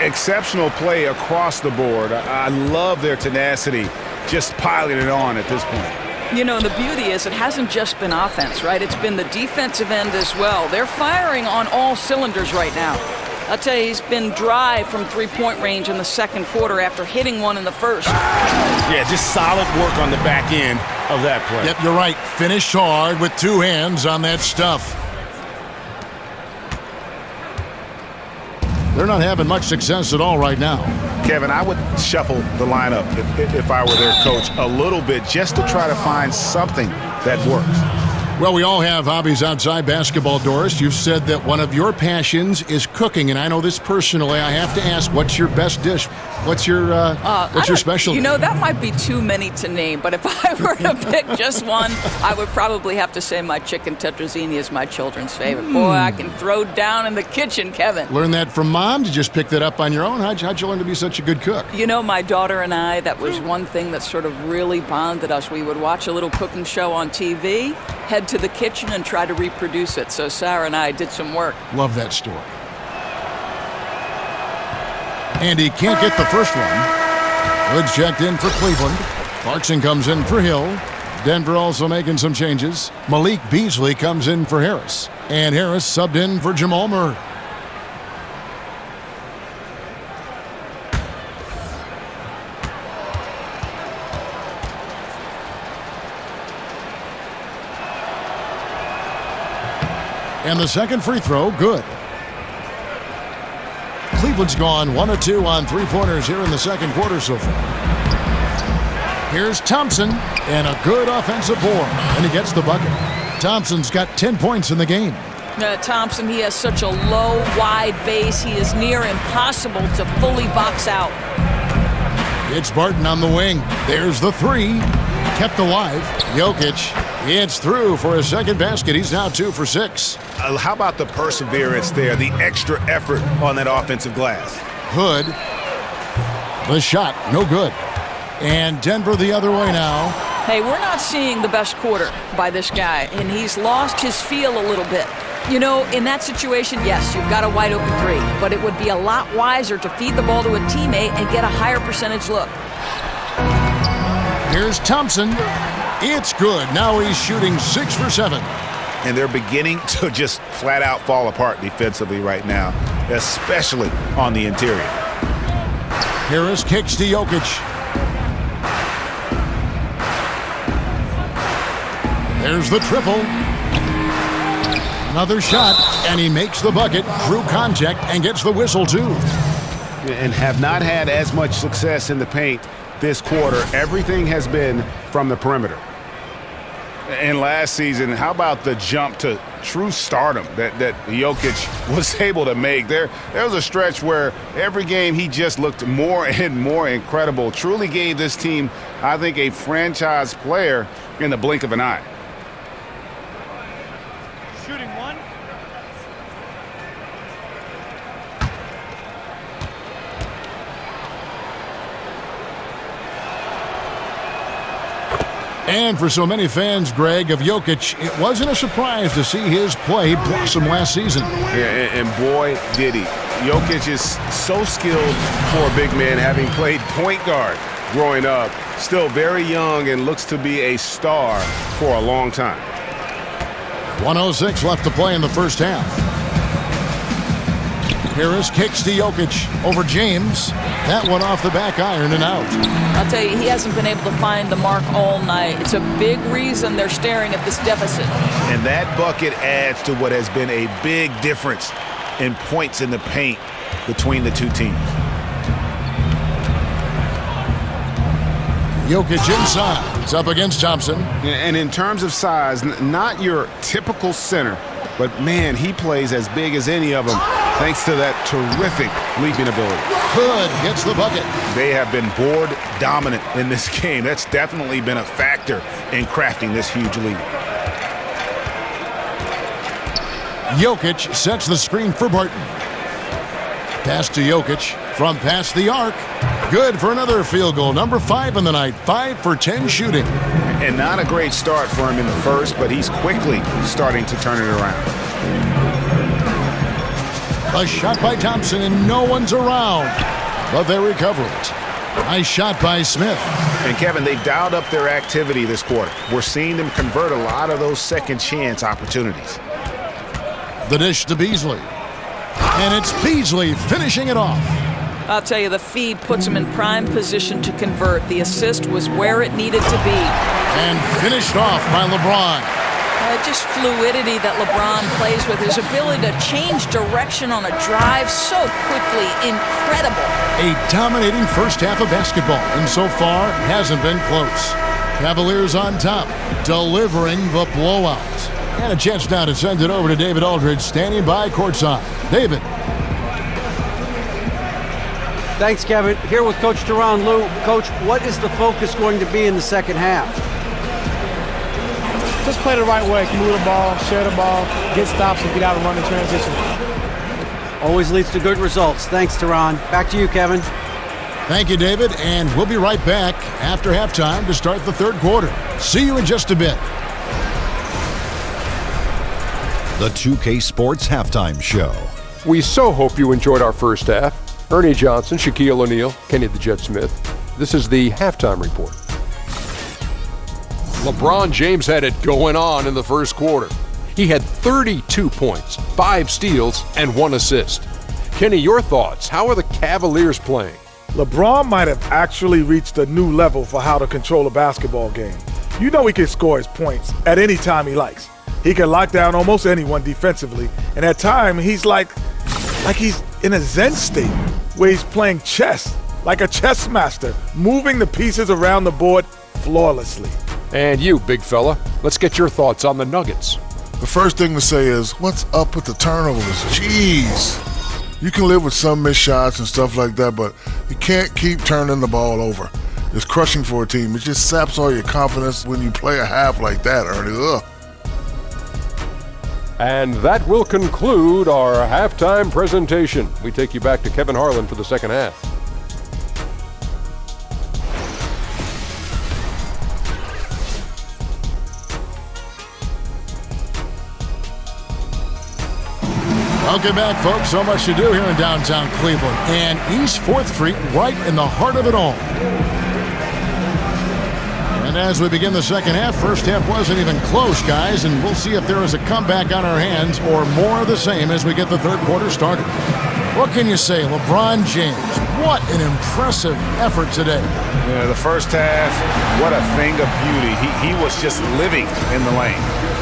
I: Exceptional play across the board. I love their tenacity, just piling it on at this point.
J: You know, the beauty is it hasn't just been offense, right? It's been the defensive end as well. They're firing on all cylinders right now. I'll tell you, he's been dry from three-point range in the second quarter after hitting one in the first.
I: Yeah, just solid work on the back end of that play.
H: Yep, you're right. Finished hard with two hands on that stuff. They're not having much success at all right now.
I: Kevin, I would shuffle the lineup if I were their coach a little bit just to try to find something that works.
H: Well, we all have hobbies outside basketball, Doris. You've said that one of your passions is cooking, and I know this personally. I have to ask, what's your best dish? What's your specialty?
J: You know, that might be too many to name, but if I were to pick just one, I would probably have to say my chicken tetrazzini is my children's favorite. Boy, I can throw down in the kitchen, Kevin.
H: Learn that from Mom? Did you just pick that up on your own? How'd you learn to be such a good cook?
J: You know, my daughter and I, that was one thing that sort of really bonded us. We would watch a little cooking show on TV, head to the kitchen and try to reproduce it. So Sarah and I did some work.
H: Love that story. And he can't get the first one. Woods checked in for Cleveland. Clarkson comes in for Hill. Denver also making some changes. Malik Beasley comes in for Harris. And Harris subbed in for Jamal Murray. And the second free throw, good. Cleveland's gone 1 of 2 on three-pointers here in the second quarter so far. Here's Thompson, and a good offensive board, and he gets the bucket. Thompson's got 10 points in the game.
J: Thompson, he has such a low, wide base. He is near impossible to fully box out.
H: It's Barton on the wing. There's the three. Kept alive. Jokic, it's through for a second basket. He's now 2 for 6.
I: How about the perseverance there, the extra effort on that offensive glass?
H: Hood. The shot, no good. And Denver the other way now.
J: Hey, we're not seeing the best quarter by this guy, and he's lost his feel a little bit. You know, in that situation, yes, you've got a wide open three, but it would be a lot wiser to feed the ball to a teammate and get a higher percentage look.
H: Here's Thompson. It's good. Now he's shooting 6 for 7.
I: And they're beginning to just flat out fall apart defensively right now, especially on the interior.
H: Harris kicks to Jokic. There's the triple. Another shot, and he makes the bucket through contact and gets the whistle, too.
I: And have not had as much success in the paint this quarter. Everything has been from the perimeter. And last season, how about the jump to true stardom that Jokic was able to make? There was a stretch where every game he just looked more and more incredible. Truly gave this team, I think, a franchise player in the blink of an eye.
N: Shooting one.
H: And for so many fans, Greg, of Jokic, it wasn't a surprise to see his play blossom last season.
I: Yeah, and boy, did he. Jokic is so skilled for a big man, having played point guard growing up. Still very young and looks to be a star for a long time.
H: 1:06 left to play in the first half. Harris kicks to Jokic over James. That one off the back iron and out.
J: I'll tell you, he hasn't been able to find the mark all night. It's a big reason they're staring at this deficit.
I: And that bucket adds to what has been a big difference in points in the paint between the two teams.
H: Jokic inside. It's up against Thompson.
I: And in terms of size, not your typical center, but man, he plays as big as any of them thanks to that terrific leaping ability.
H: Hood gets the bucket.
I: They have been board dominant in this game. That's definitely been a factor in crafting this huge lead.
H: Jokic sets the screen for Barton. Pass to Jokic from past the arc. Good for another field goal. Number 5 in the night. 5 for 10 shooting.
I: And not a great start for him in the first, but he's quickly starting to turn it around.
H: A shot by Thompson, and no one's around. But they recover it. Nice shot by Smith.
I: And Kevin, they've dialed up their activity this quarter. We're seeing them convert a lot of those second chance opportunities.
H: The dish to Beasley. And it's Beasley finishing it off.
J: I'll tell you, the feed puts him in prime position to convert. The assist was where it needed to be.
H: And finished off by LeBron.
J: Just fluidity that LeBron plays with. His ability to change direction on a drive so quickly. Incredible.
H: A dominating first half of basketball, and so far hasn't been close. Cavaliers on top, delivering the blowout. And a chance now to send it over to David Aldridge, standing by courtside. David.
K: Thanks, Kevin. Here with Coach Duran. Lou, Coach, what is the focus going to be in the second half?
N: Just play the right way. Move the ball, share the ball, get stops, and get out and run in transition.
K: Always leads to good results. Thanks, Duran. Back to you, Kevin.
H: Thank you, David, and we'll be right back after halftime to start the third quarter. See you in just a bit.
C: The 2K Sports Halftime Show.
D: We so hope you enjoyed our first half. Ernie Johnson, Shaquille O'Neal, Kenny the Jet Smith. This is the halftime report. LeBron James had it going on in the first quarter. He had 32 points, 5 steals, and 1 assist. Kenny, your thoughts? How are the Cavaliers playing?
F: LeBron might have actually reached a new level for how to control a basketball game. You know he can score his points at any time he likes. He can lock down almost anyone defensively. And at times, he's like he's in a Zen state where he's playing chess, like a chess master, moving the pieces around the board flawlessly.
D: And you, big fella, let's get your thoughts on the Nuggets.
E: The first thing to say is, what's up with the turnovers? Jeez. You can live with some missed shots and stuff like that, but you can't keep turning the ball over. It's crushing for a team. It just saps all your confidence when you play a half like that, Ernie. Ugh.
D: And that will conclude our halftime presentation. We take you back to Kevin Harlan for the second half.
H: Welcome back, folks. So much to do here in downtown Cleveland. And East 4th Street right in the heart of it all. And as we begin the second half, first half wasn't even close, guys, and we'll see if there is a comeback on our hands or more of the same as we get the third quarter started. What can you say? LeBron James, what an impressive effort today.
I: Yeah, the first half, what a thing of beauty. He was just living in the lane.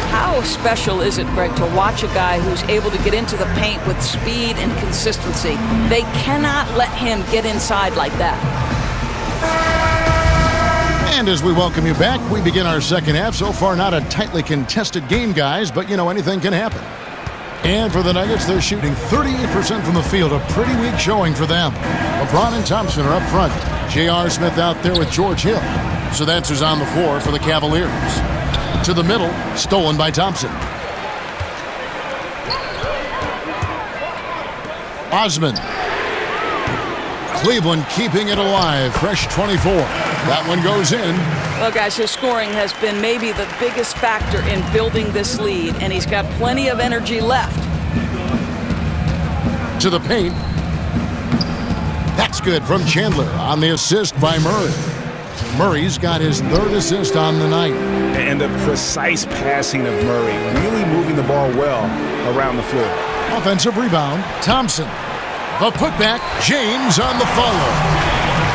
J: How special is it, Greg, to watch a guy who's able to get into the paint with speed and consistency? They cannot let him get inside like that.
H: And as we welcome you back, we begin our second half. So far, not a tightly contested game, guys, but, you know, anything can happen. And for the Nuggets, they're shooting 38% from the field, a pretty weak showing for them. LeBron and Thompson are up front. J.R. Smith out there with George Hill. So that's who's on the floor for the Cavaliers. To the middle, stolen by Thompson. Osman. Cleveland keeping it alive, fresh 24. That one goes in.
J: Well, guys, his scoring has been maybe the biggest factor in building this lead, and he's got plenty of energy left.
H: To the paint. That's good from Chandler on the assist by Murray. Murray's got his third assist on the night.
I: And the precise passing of Murray, really moving the ball well around the floor.
H: Offensive rebound, Thompson. The putback, James on the follow.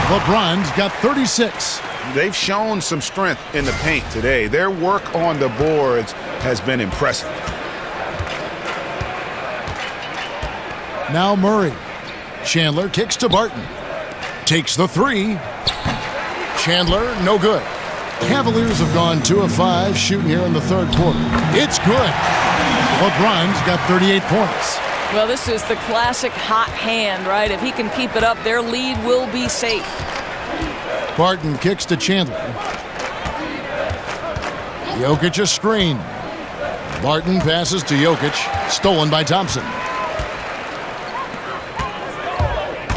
H: LeBron's got 36.
I: They've shown some strength in the paint today. Their work on the boards has been impressive.
H: Now Murray. Chandler kicks to Barton. Takes the three. Chandler, no good. Cavaliers have gone 2 of 5 shooting here in the third quarter. It's good. LeBron's got 38 points.
J: Well, this is the classic hot hand, right? If he can keep it up, their lead will be safe.
H: Barton kicks to Chandler. Jokic a screen. Barton passes to Jokic. Stolen by Thompson.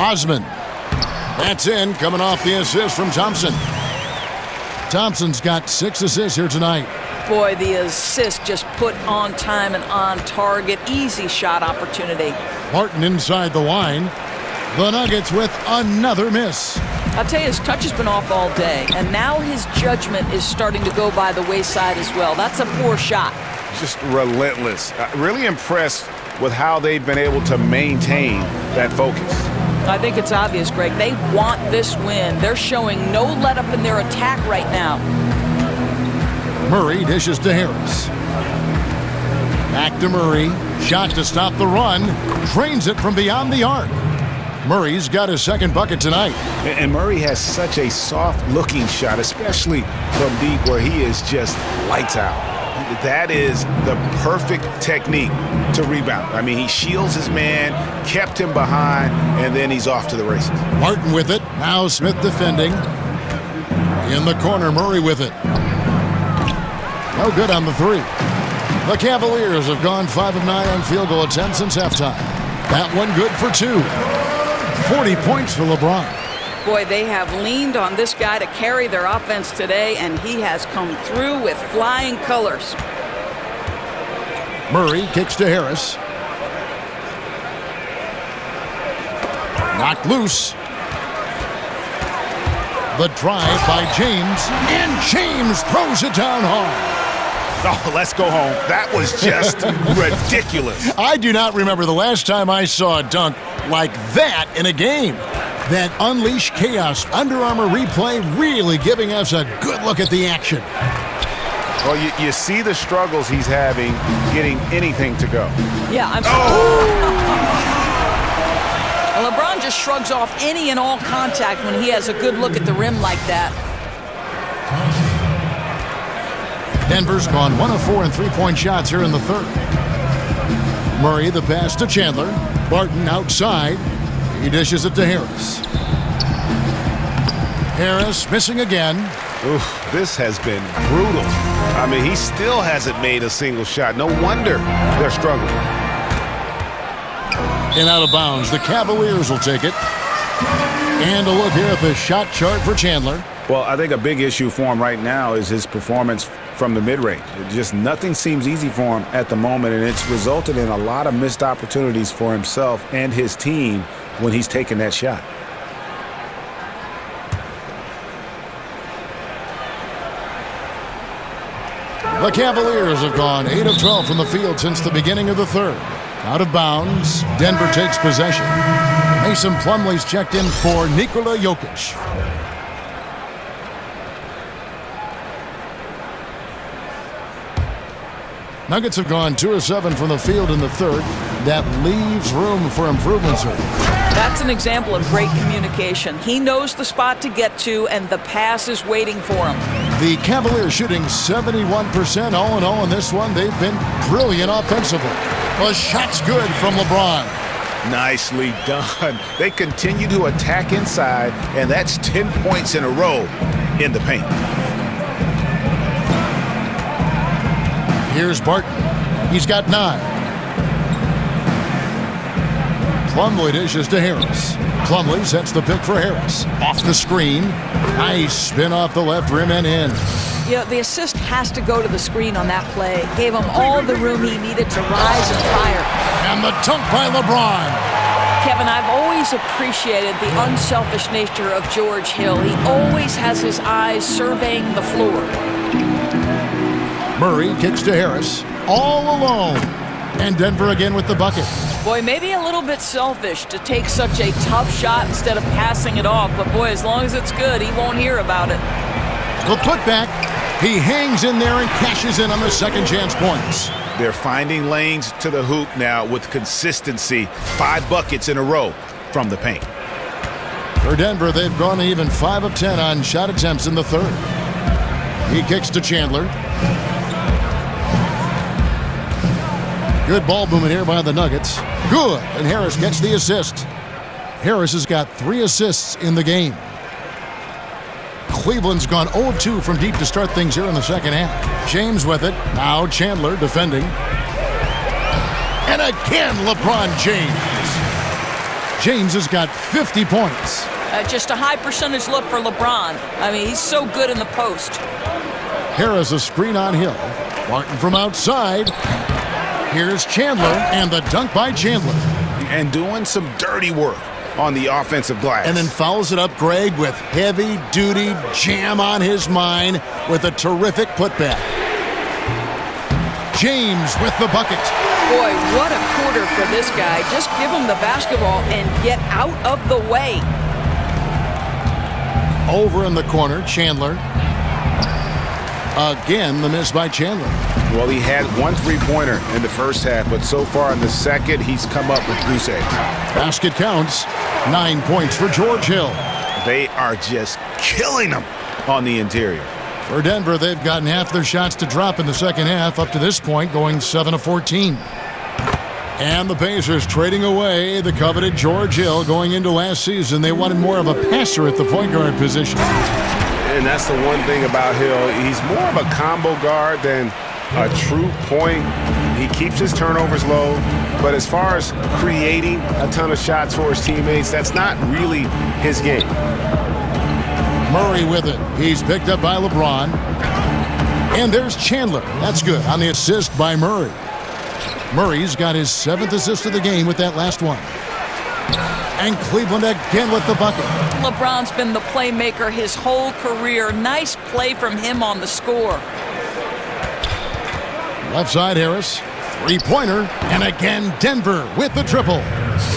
H: Osman. That's in, coming off the assist from Thompson. Thompson's got 6 assists here tonight.
J: Boy, the assist just put on time and on target. Easy shot opportunity.
H: Barton inside the line. The Nuggets with another miss.
J: I'll tell you, his touch has been off all day, and now his judgment is starting to go by the wayside as well. That's a poor shot.
I: Just relentless. Really impressed with how they've been able to maintain that focus.
J: I think it's obvious, Greg. They want this win. They're showing no let-up in their attack right now.
H: Murray dishes to Harris. Back to Murray. Shot to stop the run. Drains it from beyond the arc. Murray's got his second bucket tonight.
I: And Murray has such a soft-looking shot, especially from deep where he is just lights out. That is the perfect technique to rebound. I mean, he shields his man, kept him behind, and then he's off to the races.
H: Martin with it. Now Smith defending. In the corner, Murray with it. No good on the three. The Cavaliers have gone 5 of 9 on field goal attempts since halftime. That one good for 2. 40 points for LeBron.
J: Boy, they have leaned on this guy to carry their offense today, and he has come through with flying colors.
H: Murray kicks to Harris. Knocked loose. The drive by James, and James throws it down hard.
I: Oh, let's go home. That was just ridiculous.
H: I do not remember the last time I saw a dunk like that in a game. That unleashed chaos. Under Armour replay really giving us a good look at the action.
I: Well, you see the struggles he's having getting anything to go.
J: Yeah, LeBron just shrugs off any and all contact when he has a good look at the rim like that.
H: Denver's gone 1 of 4 in three-point shots here in the third. Murray, the pass to Chandler. Barton outside. He dishes it to Harris. Harris missing again.
I: Oof, this has been brutal. I mean, he still hasn't made a single shot. No wonder they're struggling.
H: And out of bounds, the Cavaliers will take it. And a look here at the shot chart for Chandler.
P: Well, I think a big issue for him right now is his performance from the mid-range. Just nothing seems easy for him at the moment, and it's resulted in a lot of missed opportunities for himself and his team when he's taking that shot.
H: The Cavaliers have gone 8 of 12 from the field since the beginning of the third. Out of bounds, Denver takes possession. Mason Plumlee's checked in for Nikola Jokic. Nuggets have gone 2 of 7 from the field in the third. That leaves room for improvements here.
J: That's an example of great communication. He knows the spot to get to, and the pass is waiting for him.
H: The Cavaliers shooting 71% all in all in this one. They've been brilliant offensively. The shot's good from LeBron.
I: Nicely done. They continue to attack inside, and that's 10 points in a row in the paint.
H: Here's Barton. He's got 9. Plumlee dishes to Harris. Plumlee sets the pick for Harris. Off the screen. Nice spin off the left rim and in.
J: Yeah, the assist has to go to the screen on that play. Gave him all the room he needed to rise and fire.
H: And the dunk by LeBron.
J: Kevin, I've always appreciated the unselfish nature of George Hill. He always has his eyes surveying the floor.
H: Murray kicks to Harris. All alone. And Denver again with the bucket.
J: Boy, maybe a little bit selfish to take such a tough shot instead of passing it off. But boy, as long as it's good, he won't hear about it.
H: The putback. He hangs in there and cashes in on the second chance points.
I: They're finding lanes to the hoop now with consistency. 5 buckets in a row from the paint.
H: For Denver, they've gone even 5 of 10 on shot attempts in the third. He kicks to Chandler. Good ball movement here by the Nuggets. Good, and Harris gets the assist. Harris has got 3 assists in the game. Cleveland's gone 0 of 2 from deep to start things here in the second half. James with it. Now Chandler defending. And again, LeBron James. James has got 50 points.
J: Just a high percentage look for LeBron. I mean, he's so good in the post.
H: Harris a screen on Hill. Martin from outside. Here's Chandler, and the dunk by Chandler.
I: And doing some dirty work on the offensive glass.
H: And then fouls it up Greg with heavy-duty jam on his mind with a terrific putback. James with the bucket.
J: Boy, what a quarter for this guy. Just give him the basketball and get out of the way.
H: Over in the corner, Chandler. Again, the miss by Chandler.
I: Well, he had 1 3-pointer in the first half, but so far in the second, he's come up with goose eggs.
H: Basket counts. 9 points for George Hill.
I: They are just killing them on the interior.
H: For Denver, they've gotten half their shots to drop in the second half, up to this point, going 7 of 14. And the Pacers trading away the coveted George Hill. Going into last season, they wanted more of a passer at the point guard position.
I: And that's the one thing about Hill. He's more of a combo guard than a true point. He keeps his turnovers low, but as far as creating a ton of shots for his teammates, that's not really his game.
H: Murray with it. He's picked up by LeBron. And there's Chandler. That's good on the assist by Murray. Murray's got his 7th assist of the game with that last one. And Cleveland again with the bucket.
J: LeBron's been the playmaker his whole career. Nice play from him on the score.
H: Left side, Harris. 3-pointer. And again, Denver with the triple.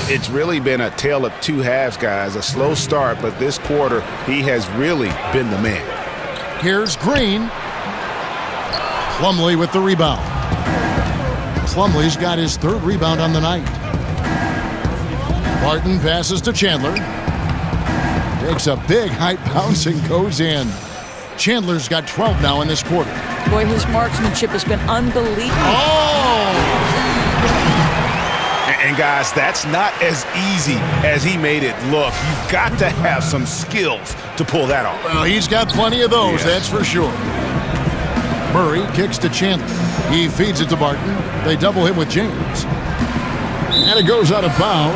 I: It's really been a tale of 2 halves, guys. A slow start, but this quarter, he has really been the man.
H: Here's Green. Plumlee with the rebound. Plumlee's got his 3rd rebound on the night. Barton passes to Chandler. Takes a big high bounce and goes in. Chandler's got 12 now in this quarter.
J: Boy, his marksmanship has been unbelievable.
H: Oh!
I: And guys, that's not as easy as he made it look. You've got to have some skills to pull that off.
H: Well, he's got plenty of those, that's for sure. Murray kicks to Chandler. He feeds it to Barton. They double him with James. And it goes out of bounds.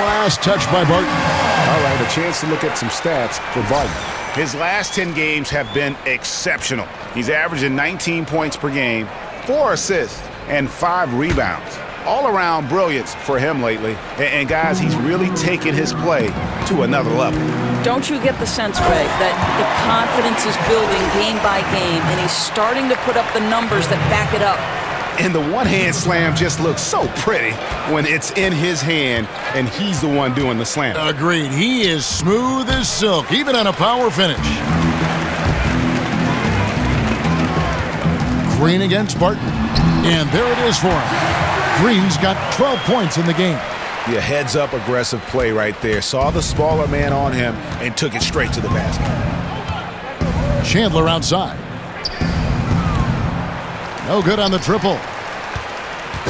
H: Last touch by Barton.
I: All right, a chance to look at some stats for Barton. His last 10 games have been exceptional. He's averaging 19 points per game, 4 assists, and 5 rebounds. All-around brilliance for him lately. And guys, he's really taken his play to another level.
J: Don't you get the sense, Greg, that the confidence is building game by game, and he's starting to put up the numbers that back it up?
I: And the one-hand slam just looks so pretty when it's in his hand and he's the one doing the slam.
H: Agreed. He is smooth as silk, even on a power finish. Green against Barton. And there it is for him. Green's got 12 points in the game.
I: Yeah, heads-up aggressive play right there. Saw the smaller man on him and took it straight to the basket.
H: Chandler outside. No good on the triple.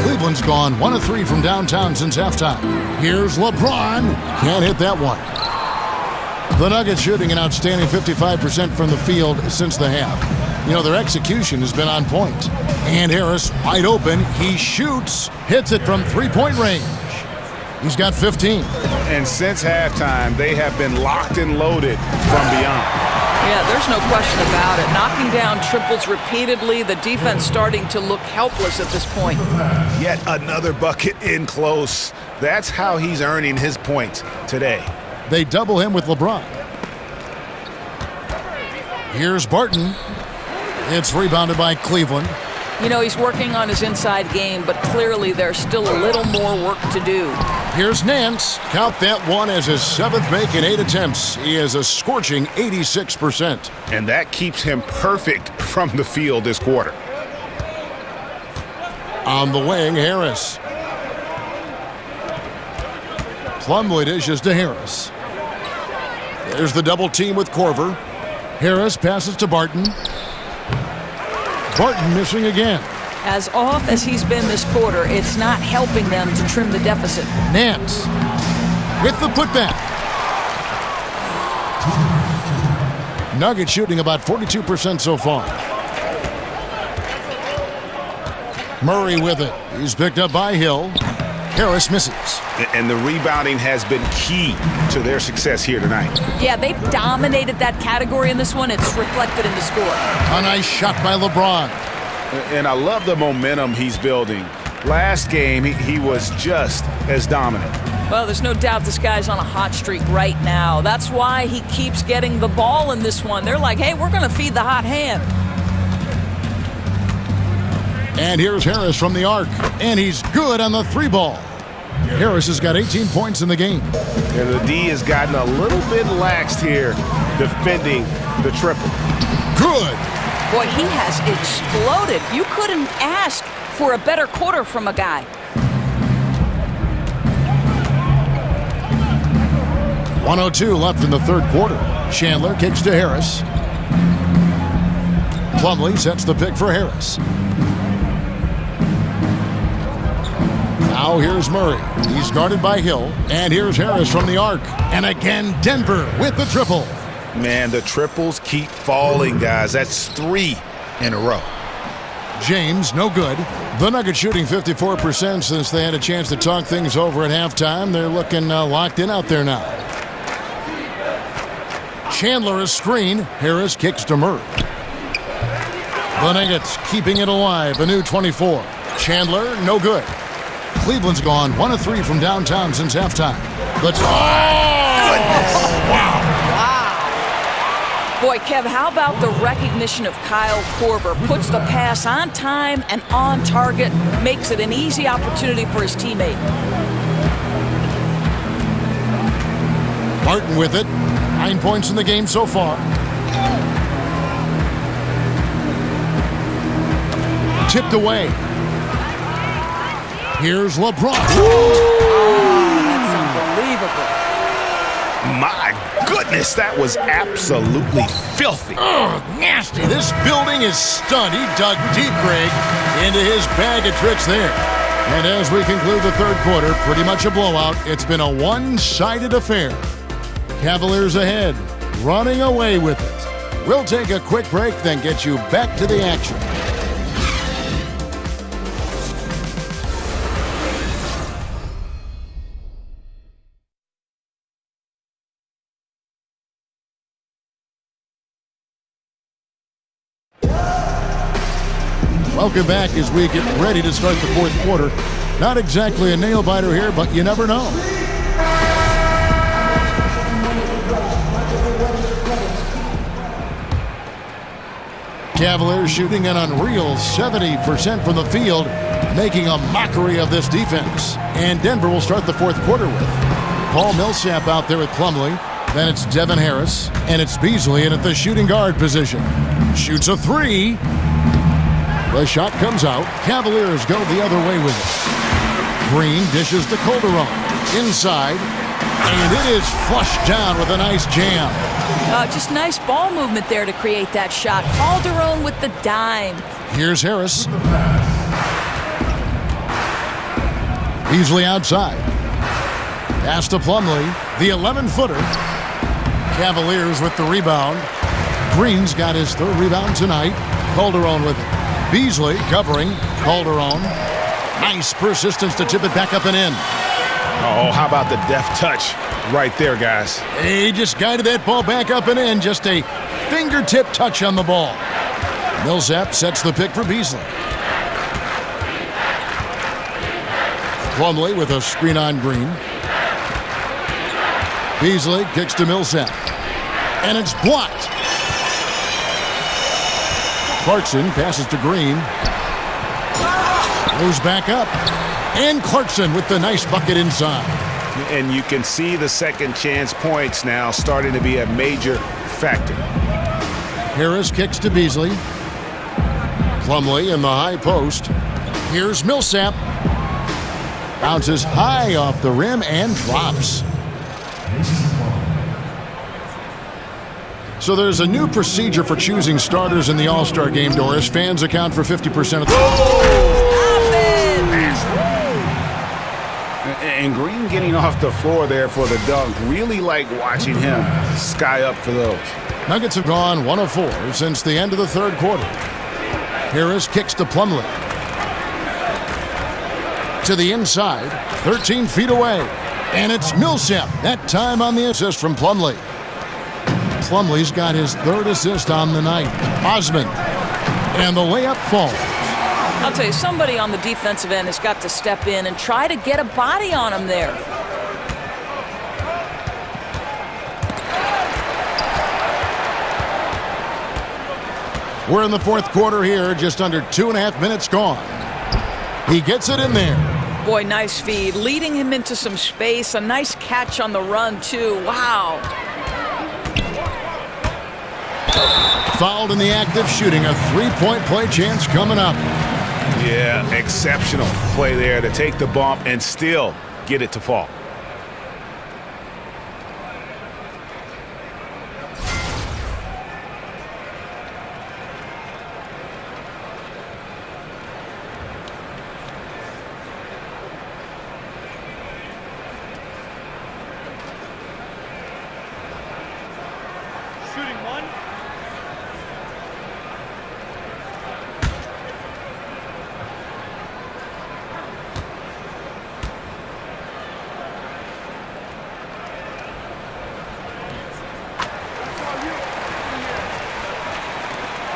H: Cleveland's gone 1 of 3 from downtown since halftime. Here's LeBron. Can't hit that one. The Nuggets shooting an outstanding 55% from the field since the half. You know, their execution has been on point. And Harris wide open. He shoots. Hits it from 3-point range. He's got 15.
I: And since halftime, they have been locked and loaded from beyond.
J: Yeah, there's no question about it. Knocking down triples repeatedly, the defense starting to look helpless at this point.
I: Yet another bucket in close. That's how he's earning his points today.
H: They double him with LeBron. Here's Barton. It's rebounded by Cleveland.
J: You know, he's working on his inside game, but clearly there's still a little more work to do.
H: Here's Nance. Count that one as his 7th make in 8 attempts. He is a scorching 86%.
I: And that keeps him perfect from the field this quarter.
H: On the wing, Harris. Plumlee dishes to Harris. There's the double team with Korver. Harris passes to Barton. Barton missing again.
J: As off as he's been this quarter, it's not helping them to trim the deficit.
H: Nance with the putback. Nuggets shooting about 42% so far. Murray with it. He's picked up by Hill. Harris misses.
I: And the rebounding has been key to their success here tonight.
J: Yeah, they've dominated that category in this one. It's reflected in the score.
H: A nice shot by LeBron.
I: And I love the momentum he's building. Last game, he was just as dominant.
J: Well, there's no doubt this guy's on a hot streak right now. That's why he keeps getting the ball in this one. They're like, hey, we're going to feed the hot hand.
H: And here's Harris from the arc. And he's good on the 3-ball. Harris has got 18 points in the game.
I: And the D has gotten a little bit laxed here defending the triple.
H: Good.
J: Boy, he has exploded. You couldn't ask for a better quarter from a guy.
H: .102 left in the 3rd quarter. Chandler kicks to Harris. Plumlee sets the pick for Harris. Now here's Murray. He's guarded by Hill. And here's Harris from the arc. And again, Denver with the triple.
I: Man, the triples keep falling, guys. That's 3 in a row.
H: James, no good. The Nuggets shooting 54% since they had a chance to talk things over at halftime. They're looking locked in out there now. Chandler a screen. Harris kicks to Murray. The Nuggets keeping it alive. A new 24. Chandler, no good. Cleveland's gone 1 of 3 from downtown since halftime. Let's
I: Wow.
J: Boy, Kev, how about the recognition of Kyle Korver? Puts the pass on time and on target, makes it an easy opportunity for his teammate.
H: Martin with it. 9 points in the game so far. Tipped away. Here's LeBron.
J: That's unbelievable.
I: My goodness, that was absolutely filthy.
H: Oh, nasty. This building is stunned. He dug deep, Greg, into his bag of tricks there. And as we conclude the third quarter, pretty much a blowout. It's been a one-sided affair. Cavaliers ahead, running away with it. We'll take a quick break, then get you back to the action. Welcome back as we get ready to start the fourth quarter. Not exactly a nail-biter here, but you never know. Cavaliers shooting an unreal 70% from the field, making a mockery of this defense. And Denver will start the fourth quarter with Paul Millsap out there with Plumlee. Then it's Devin Harris, and it's Beasley in at the shooting guard position. Shoots a three. The shot comes out. Cavaliers go the other way with it. Green dishes to Calderon. Inside. And it is flushed down with a nice jam.
J: Just nice ball movement there to create that shot. Calderon with the dime.
H: Here's Harris. Beasley outside. Pass to Plumlee. The 11-footer. Cavaliers with the rebound. Green's got his third rebound tonight. Calderon with it. Beasley covering. Calderon. Nice persistence to tip it back up and in.
I: Oh, how about the deft touch right there, guys?
H: He just guided that ball back up and in. Just a fingertip touch on the ball. Millsap sets the pick for Beasley. Plumlee with a screen on Green. Beasley kicks to Millsap. And it's blocked. Clarkson passes to Green. Moves back up. And Clarkson with the nice bucket inside.
I: And you can see the second chance points now starting to be a major factor.
H: Harris kicks to Beasley. Plumlee in the high post. Here's Millsap. Bounces high off the rim and drops. So there's a new procedure for choosing starters in the All-Star game, Doris. Fans account for 50% of the...
I: And Green getting off the floor there for the dunk. Really like watching him sky up for those.
H: Nuggets have gone 1 of 4 since the end of the third quarter. Harris kicks to Plumlee. To the inside, 13 feet away. And it's Millsap, that time on the assist from Plumlee. Plumlee's got his third assist on the night. Osman. And the layup falls.
J: I'll tell you, somebody on the defensive end has got to step in and try to get a body on him there.
H: We're in the fourth quarter here, just under 2.5 minutes gone. He gets it in there.
J: Boy, nice feed, leading him into some space. A nice catch on the run, too. Wow.
H: Fouled in the act of shooting. A three-point play chance coming up.
I: Yeah, exceptional play there to take the bump and still get it to fall.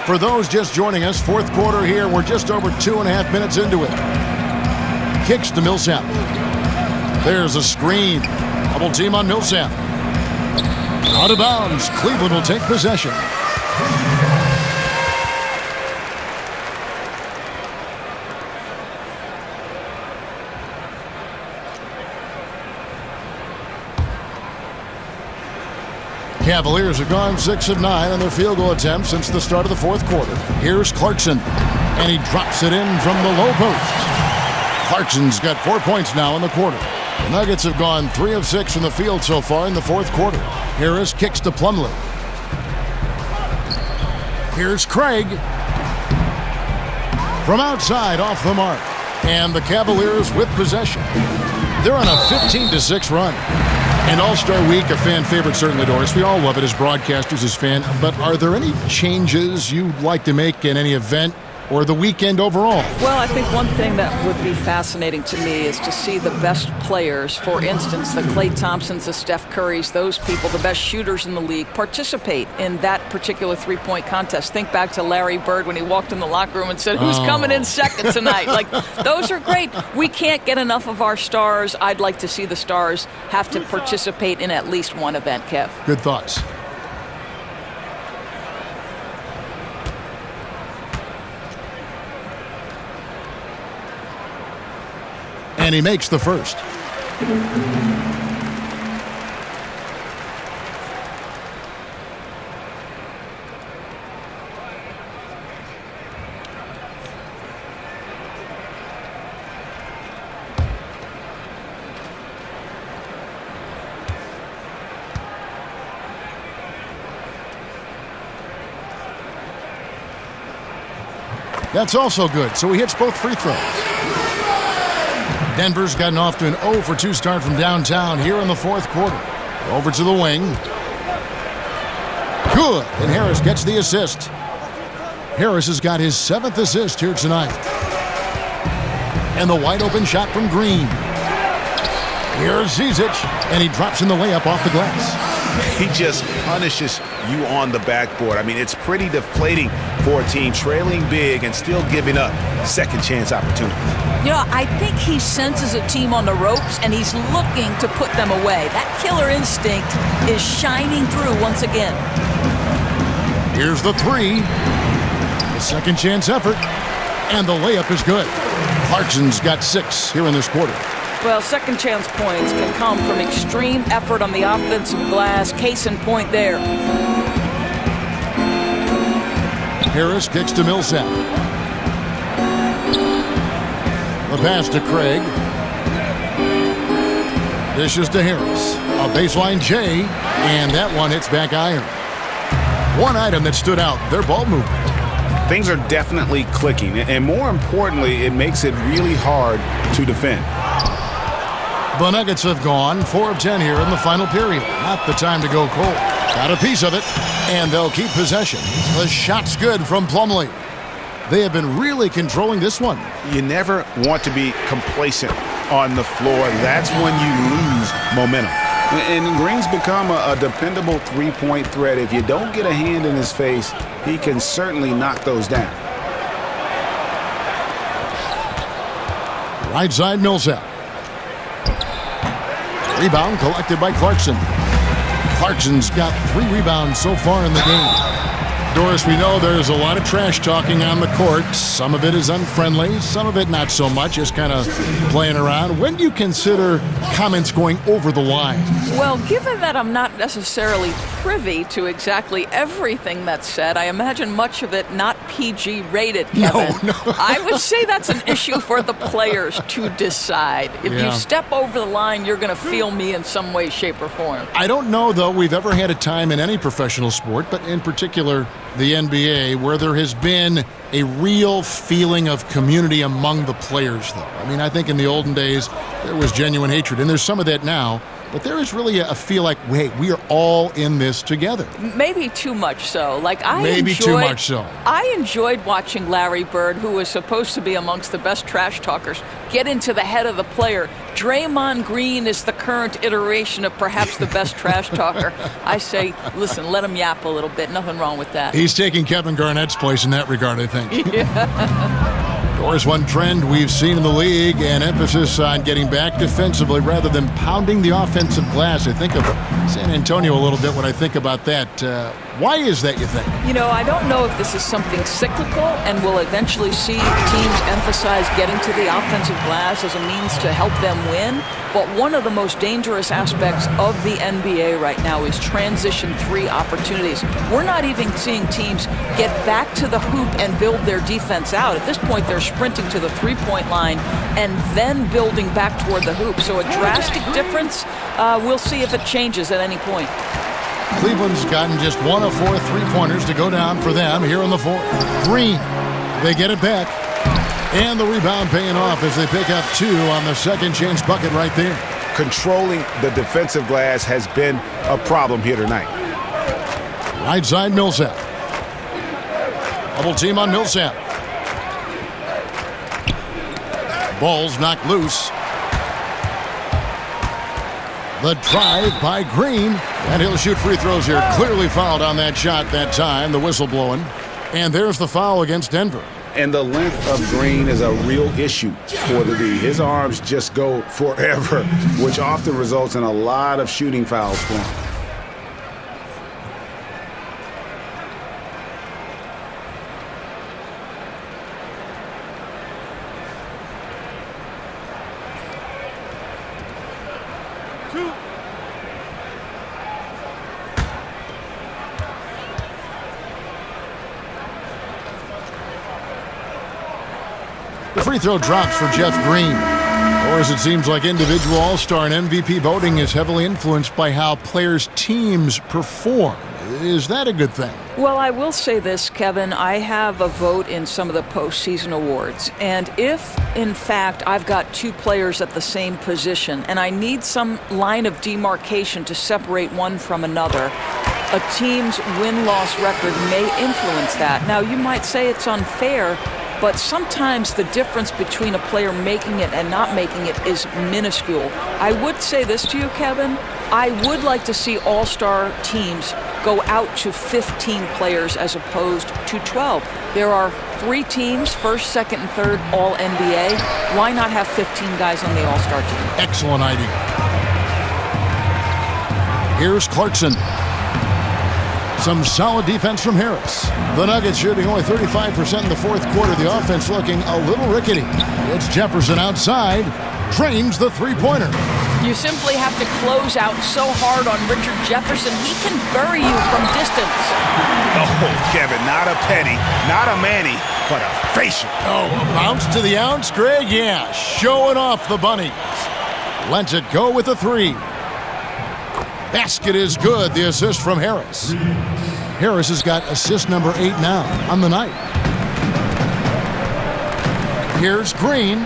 H: For those just joining us, fourth quarter here. We're just over 2.5 minutes into it. Kicks to Millsap. There's a screen. Double team on Millsap. Out of bounds. Cleveland will take possession. Cavaliers have gone 6 of 9 on their field goal attempts since the start of the fourth quarter. Here's Clarkson. And he drops it in from the low post. Clarkson's got 4 points now in the quarter. The Nuggets have gone 3 of 6 from the field so far in the fourth quarter. Harris kicks to Plumlee. Here's Craig. From outside, off the mark. And the Cavaliers with possession. They're on a 15-6 run. And All-Star Week, a fan favorite certainly, Doris. We all love it as broadcasters, as fans. But are there any changes you'd like to make in any event or the weekend overall?
J: Well, I think one thing that would be fascinating to me is to see the best players, for instance, the Klay Thompsons, the Steph Currys, those people, the best shooters in the league, participate in that particular three-point contest. Think back to Larry Bird when he walked in the locker room and said, who's coming in second tonight? Like, those are great. We can't get enough of our stars. I'd like to see the stars have to participate in at least one event, Kev.
H: Good thoughts. And he makes the first. That's also good, so he hits both free throws. Denver's gotten off to an 0 for 2 start from downtown here in the fourth quarter. Over to the wing. Good, and Harris gets the assist. Harris has got his 7th assist here tonight. And the wide open shot from Green. Here's Zizic, and he drops in the layup off the glass.
P: He just punishes you on the backboard. I mean, it's pretty deflating for a team trailing big and still giving up second chance opportunities.
J: You know, I think he senses a team on the ropes, and he's looking to put them away. That killer instinct is shining through once again.
H: Here's the three. The second chance effort, and the layup is good. Clarkson's got 6 here in this quarter.
J: Well, second chance points can come from extreme effort on the offensive glass. Case in point there.
H: Harris kicks to Millsap. The pass to Craig. Dishes to Harris. A baseline J, and that one hits back iron. One item that stood out, their ball movement.
P: Things are definitely clicking, and more importantly, it makes it really hard to defend.
H: The Nuggets have gone 4 of 10 here in the final period. Not the time to go cold. Got a piece of it, and they'll keep possession. The shot's good from Plumlee. They have been really controlling this one.
P: You never want to be complacent on the floor. That's when you lose momentum. And Green's become a dependable three-point threat. If you don't get a hand in his face, he can certainly knock those down.
H: Right side Millsap. Rebound collected by Clarkson. Clarkson's got 3 rebounds so far in the game. Doris, we know there's a lot of trash talking on the court. Some of it is unfriendly, some of it not so much, just kind of playing around. When do you consider comments going over the line?
J: Well, given that I'm not necessarily privy to exactly everything that's said, I imagine much of it not PG rated, Kevin.
H: No.
J: I would say that's an issue for the players to decide. If you step over the line, you're going to feel me in some way, shape, or form.
H: I don't know, though, we've ever had a time in any professional sport, but in particular the NBA, where there has been a real feeling of community among the players, though. I mean, I think in the olden days, there was genuine hatred, and there's some of that now. But there is really a feel like, wait, we are all in this together.
J: Maybe too much so.
H: Too much so.
J: I enjoyed watching Larry Bird, who was supposed to be amongst the best trash talkers, get into the head of the player. Draymond Green is the current iteration of perhaps the best trash talker. I say, listen, let him yap a little bit. Nothing wrong with that.
H: He's taking Kevin Garnett's place in that regard, I think.
J: Yeah.
H: Doris, one trend we've seen in the league, an emphasis on getting back defensively rather than pounding the offensive glass. I think of San Antonio a little bit when I think about that. Why is that, you think?
J: You know, I don't know if this is something cyclical and we'll eventually see teams emphasize getting to the offensive glass as a means to help them win. But one of the most dangerous aspects of the NBA right now is transition three opportunities. We're not even seeing teams get back to the hoop and build their defense out. At this point, they're sprinting to the three-point line and then building back toward the hoop. So a drastic difference. We'll see if it changes at any point.
H: Cleveland's gotten just 1 of 4 3-pointers to go down for them here in the fourth. Green, they get it back. And the rebound paying off as they pick up 2 on the second chance bucket right there.
I: Controlling the defensive glass has been a problem here tonight.
H: Right side, Millsap. Double team on Millsap. Ball's knocked loose. The drive by Green. And he'll shoot free throws here. Clearly fouled on that shot that time. The whistle blowing. And there's the foul against Denver.
I: And the length of Green is a real issue for the D. His arms just go forever, which often results in a lot of shooting fouls for him.
H: The free throw drops for Jeff Green. Or as it seems like individual all-star and MVP voting is heavily influenced by how players' teams perform. Is that a good thing?
J: Well, I will say this, Kevin. I have a vote in some of the postseason awards. And if, in fact, I've got 2 players at the same position and I need some line of demarcation to separate one from another, a team's win-loss record may influence that. Now, you might say it's unfair, but sometimes the difference between a player making it and not making it is minuscule. I would say this to you, Kevin. I would like to see all-star teams go out to 15 players as opposed to 12. There are 3 teams, first, second, and third, all NBA. Why not have 15 guys on the all-star team?
H: Excellent idea. Here's Clarkson. Some solid defense from Harris. The Nuggets shooting only 35% in the fourth quarter. The offense looking a little rickety. It's Jefferson outside. Drains the three-pointer.
J: You simply have to close out so hard on Richard Jefferson. He can bury you from distance.
I: Oh, Kevin, not a penny, not a Manny, but a facial.
H: Oh, a bounce to the ounce, Greg? Yeah, showing off the bunnies. Lets it go with a 3. Basket is good. The assist from Harris. Harris has got assist number 8 now on the night. Here's Green.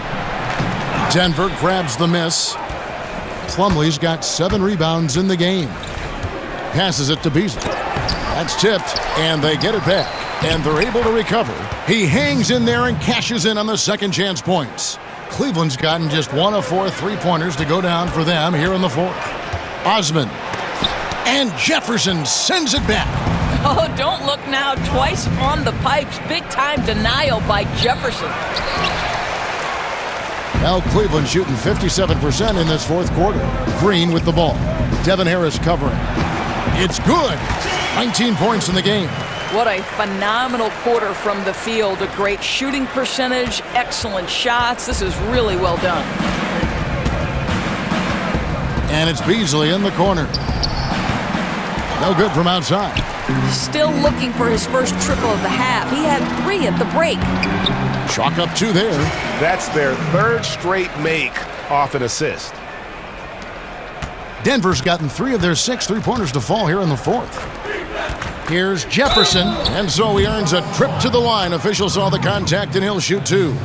H: Denver grabs the miss. Plumlee's got 7 rebounds in the game. Passes it to Beasley. That's tipped, and they get it back. And they're able to recover. He hangs in there and cashes in on the second chance points. Cleveland's gotten just 1 of 4 three-pointers to go down for them here in the fourth. Osman. And Jefferson sends it back.
J: Oh, don't look now. Twice on the pipes. Big-time denial by Jefferson.
H: Now Cleveland shooting 57% in this fourth quarter. Green with the ball. Devin Harris covering. It's good. 19 points in the game.
J: What a phenomenal quarter from the field. A great shooting percentage, excellent shots. This is really well done.
H: And it's Beasley in the corner. No good from outside.
J: Still looking for his first triple of the half. He had 3 at the break.
H: Chalk up 2 there.
I: That's their 3rd straight make off an assist.
H: Denver's gotten 3 of their 6 three-pointers to fall here in the fourth. Here's Jefferson, and so he earns a trip to the line. Officials saw the contact, and he'll shoot 2.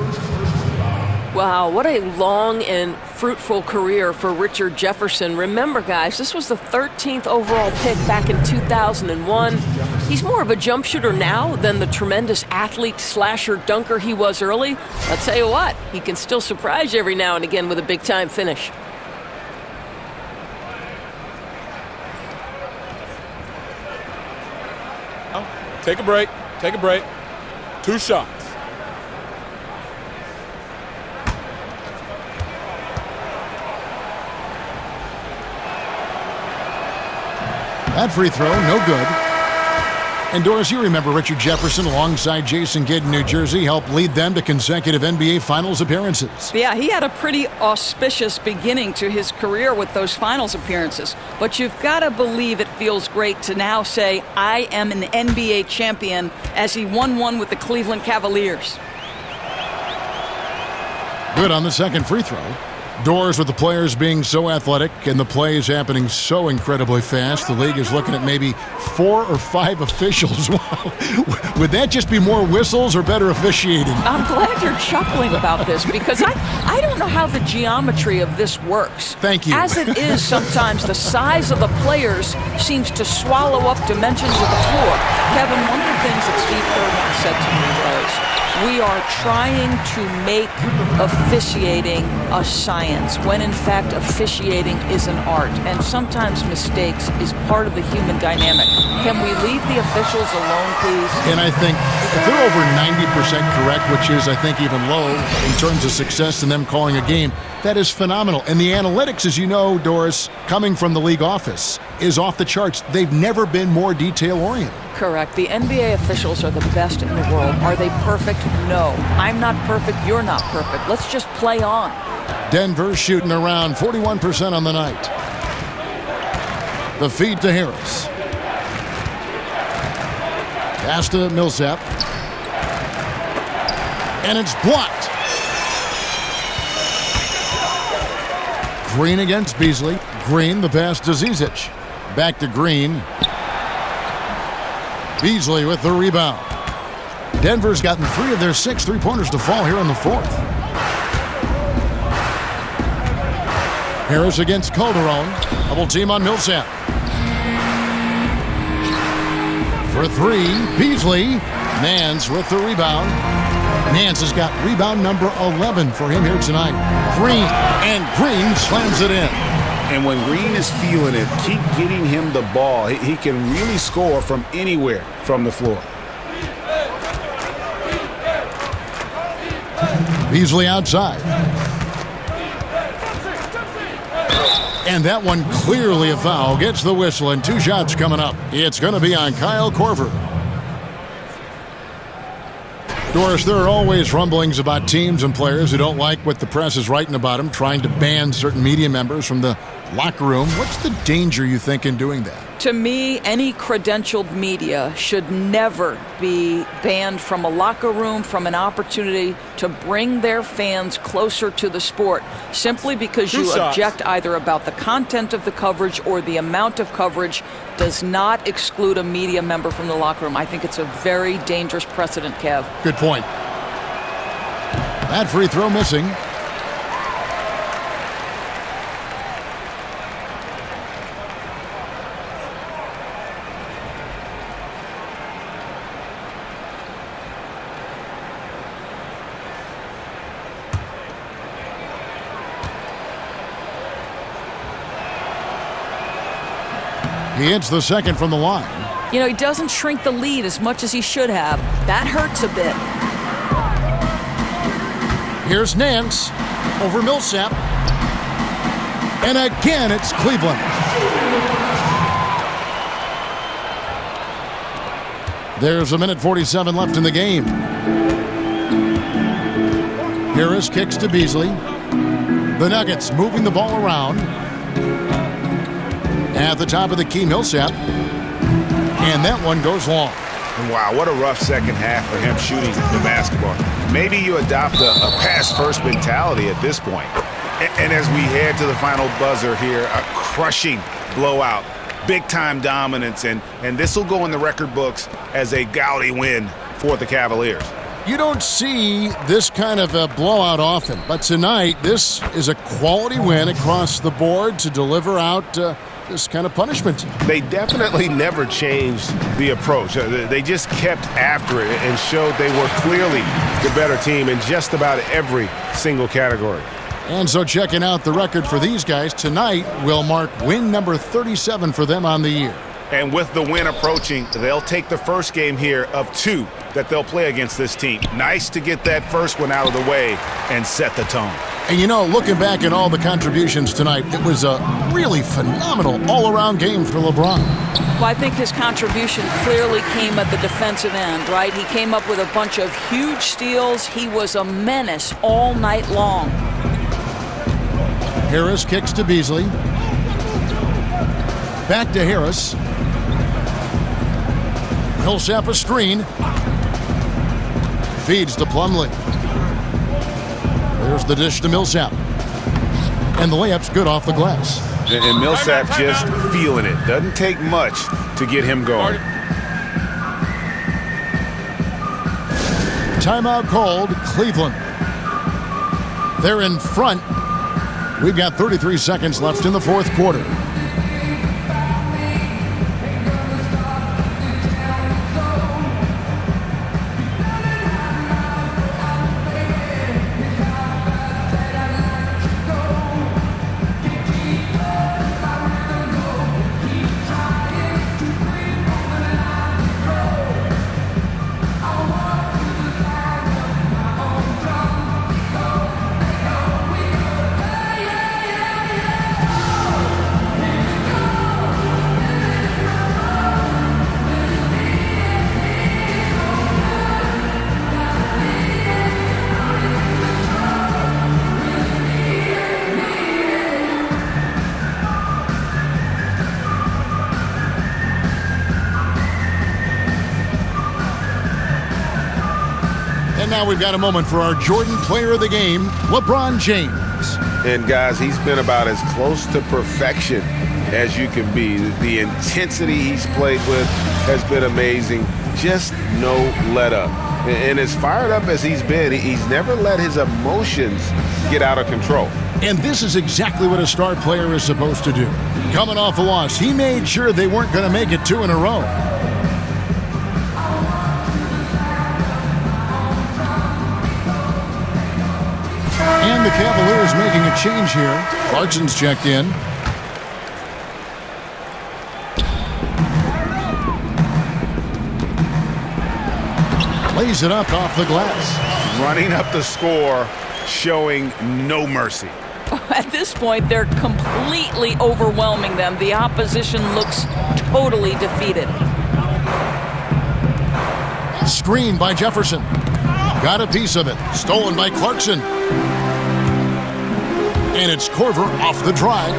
L: Wow, what a long and fruitful career for Richard Jefferson. Remember, guys, this was the 13th overall pick back in 2001. He's more of a jump shooter now than the tremendous athlete, slasher, dunker he was early. I'll tell you what, he can still surprise you every now and again with a big-time finish.
M: Take a break. Take a break. 2 shots.
H: That free throw, no good. And Doris, you remember Richard Jefferson alongside Jason Kidd in New Jersey helped lead them to consecutive NBA Finals appearances.
J: Yeah, he had a pretty auspicious beginning to his career with those Finals appearances. But you've got to believe it feels great to now say, I am an NBA champion, as he won one with the Cleveland Cavaliers.
H: Good on the second free throw. Doors, with the players being so athletic and the plays happening so incredibly fast, the league is looking at maybe 4 or 5 officials. Would that just be more whistles or better officiating?
J: I'm glad you're chuckling about this because I don't know how the geometry of this works.
H: Thank you.
J: As it is, sometimes the size of the players seems to swallow up dimensions of the floor. Kevin, one of the things that Steve Kerr said to me was, we are trying to make officiating a science when in fact officiating is an art, and sometimes mistakes is part of the human dynamic. Can we leave the officials alone, please?
H: And I think if they're over 90% correct, which is I think even low in terms of success in them calling a game, that is phenomenal. And the analytics, as you know, Doris, coming from the league office, is off the charts. They've never been more detail-oriented.
J: Correct. The NBA officials are the best in the world. Are they perfect? No. I'm not perfect. You're not perfect. Let's just play on.
H: Denver shooting around 41% on the night. The feed to Harris. Pass to Millsap. And it's blocked. Green against Beasley. Green, the pass to Zizic. Back to Green. Beasley with the rebound. Denver's gotten 3 of their 6 three-pointers to fall here in the fourth. Harris against Calderon. Double team on Millsap. For 3, Beasley. Nance with the rebound. Nance has got rebound number 11 for him here tonight. Green, and Green slams it in.
P: And when Green is feeling it, keep getting him the ball. He can really score from anywhere from the floor.
H: Beasley outside. And that one clearly a foul. Gets the whistle and 2 shots coming up. It's going to be on Kyle Korver. Doris, there are always rumblings about teams and players who don't like what the press is writing about them, trying to ban certain media members from the locker room. What's the danger, you think, in doing that?
J: To me, any credentialed media should never be banned from a locker room, from an opportunity to bring their fans closer to the sport, simply because you object either about the content of the coverage or the amount of coverage does not exclude a media member from the locker room. I think it's a very dangerous precedent, Kev.
H: Good point. That free throw missing. He hits the second from the line.
J: You know, he doesn't shrink the lead as much as he should have. That hurts a bit.
H: Here's Nance over Millsap. And again, it's Cleveland. There's 1:47 left in the game. Harris kicks to Beasley. The Nuggets moving the ball around. At the top of the key, Millsap. And that one goes long.
P: Wow, what a rough second half for him shooting the basketball. Maybe you adopt a pass-first mentality at this point. And as we head to the final buzzer here, a crushing blowout, big-time dominance, and this will go in the record books as a gaudy win for the Cavaliers.
H: You don't see this kind of a blowout often, but tonight this is a quality win across the board to deliver out this kind of punishment.
P: They definitely never changed the approach. They just kept after it and showed they were clearly the better team in just about every single category.
H: And so checking out the record for these guys tonight will mark win number 37 for them on the year.
P: And with the win approaching, they'll take the first game here of 2 that they'll play against this team. Nice to get that first one out of the way and set the tone.
H: And you know, looking back at all the contributions tonight, it was a really phenomenal all-around game for LeBron.
J: Well, I think his contribution clearly came at the defensive end, right? He came up with a bunch of huge steals. He was a menace all night long.
H: Harris kicks to Beasley. Back to Harris. Millsap a screen. Feeds to Plumlee. There's the dish to Millsap. And the layup's good off the glass.
I: And Millsap just feeling it. Doesn't take much to get him going.
H: Timeout called, Cleveland. They're in front. We've got 33 seconds left in the fourth quarter. Now we've got a moment for our Jordan Player of the Game, LeBron James.
I: And guys, he's been about as close to perfection as you can be. The intensity he's played with has been amazing. Just no let up. And as fired up as he's been, he's never let his emotions get out of control.
H: And this is exactly what a star player is supposed to do. Coming off a loss, he made sure they weren't going to make it 2 in a row. And the Cavaliers making a change here. Clarkson's checked in. Lays it up off the glass.
I: Running up the score, showing no mercy.
J: At this point, they're completely overwhelming them. The opposition looks totally defeated.
H: Screen by Jefferson. Got a piece of it. Stolen by Clarkson. And it's Korver off the drive.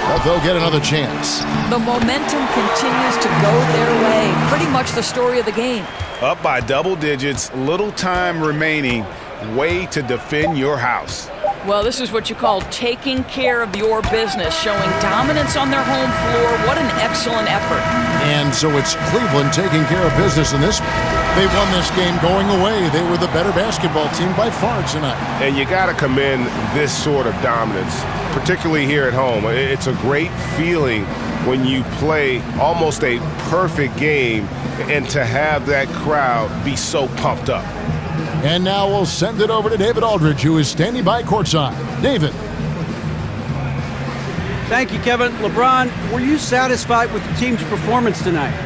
H: But they'll get another chance.
J: The momentum continues to go their way. Pretty much the story of the game.
I: Up by double digits, little time remaining. Way to defend your house.
J: Well, this is what you call taking care of your business, showing dominance on their home floor. What an excellent effort.
H: And so it's Cleveland taking care of business in this one. They won this game going away. They were the better basketball team by far tonight.
I: And you got to commend this sort of dominance, particularly here at home. It's a great feeling when you play almost a perfect game and to have that crowd be so pumped up.
H: And now we'll send it over to David Aldridge, who is standing by courtside. David.
K: Thank you, Kevin. LeBron, were you satisfied with the team's performance tonight?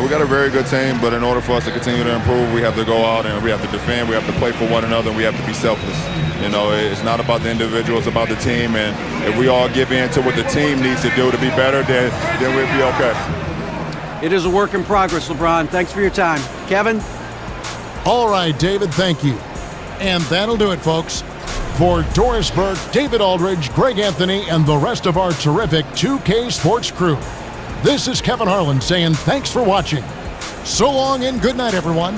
Q: We got a very good team, but in order for us to continue to improve, we have to go out and we have to defend, we have to play for one another, and we have to be selfless. You know, it's not about the individual, it's about the team, and if we all give in to what the team needs to do to be better, then we'll be okay.
K: It is a work in progress, LeBron. Thanks for your time. Kevin?
H: All right, David, thank you. And that'll do it, folks. For Doris Burke, David Aldridge, Greg Anthony, and the rest of our terrific 2K Sports crew, this is Kevin Harlan saying thanks for watching. So long and good night, everyone.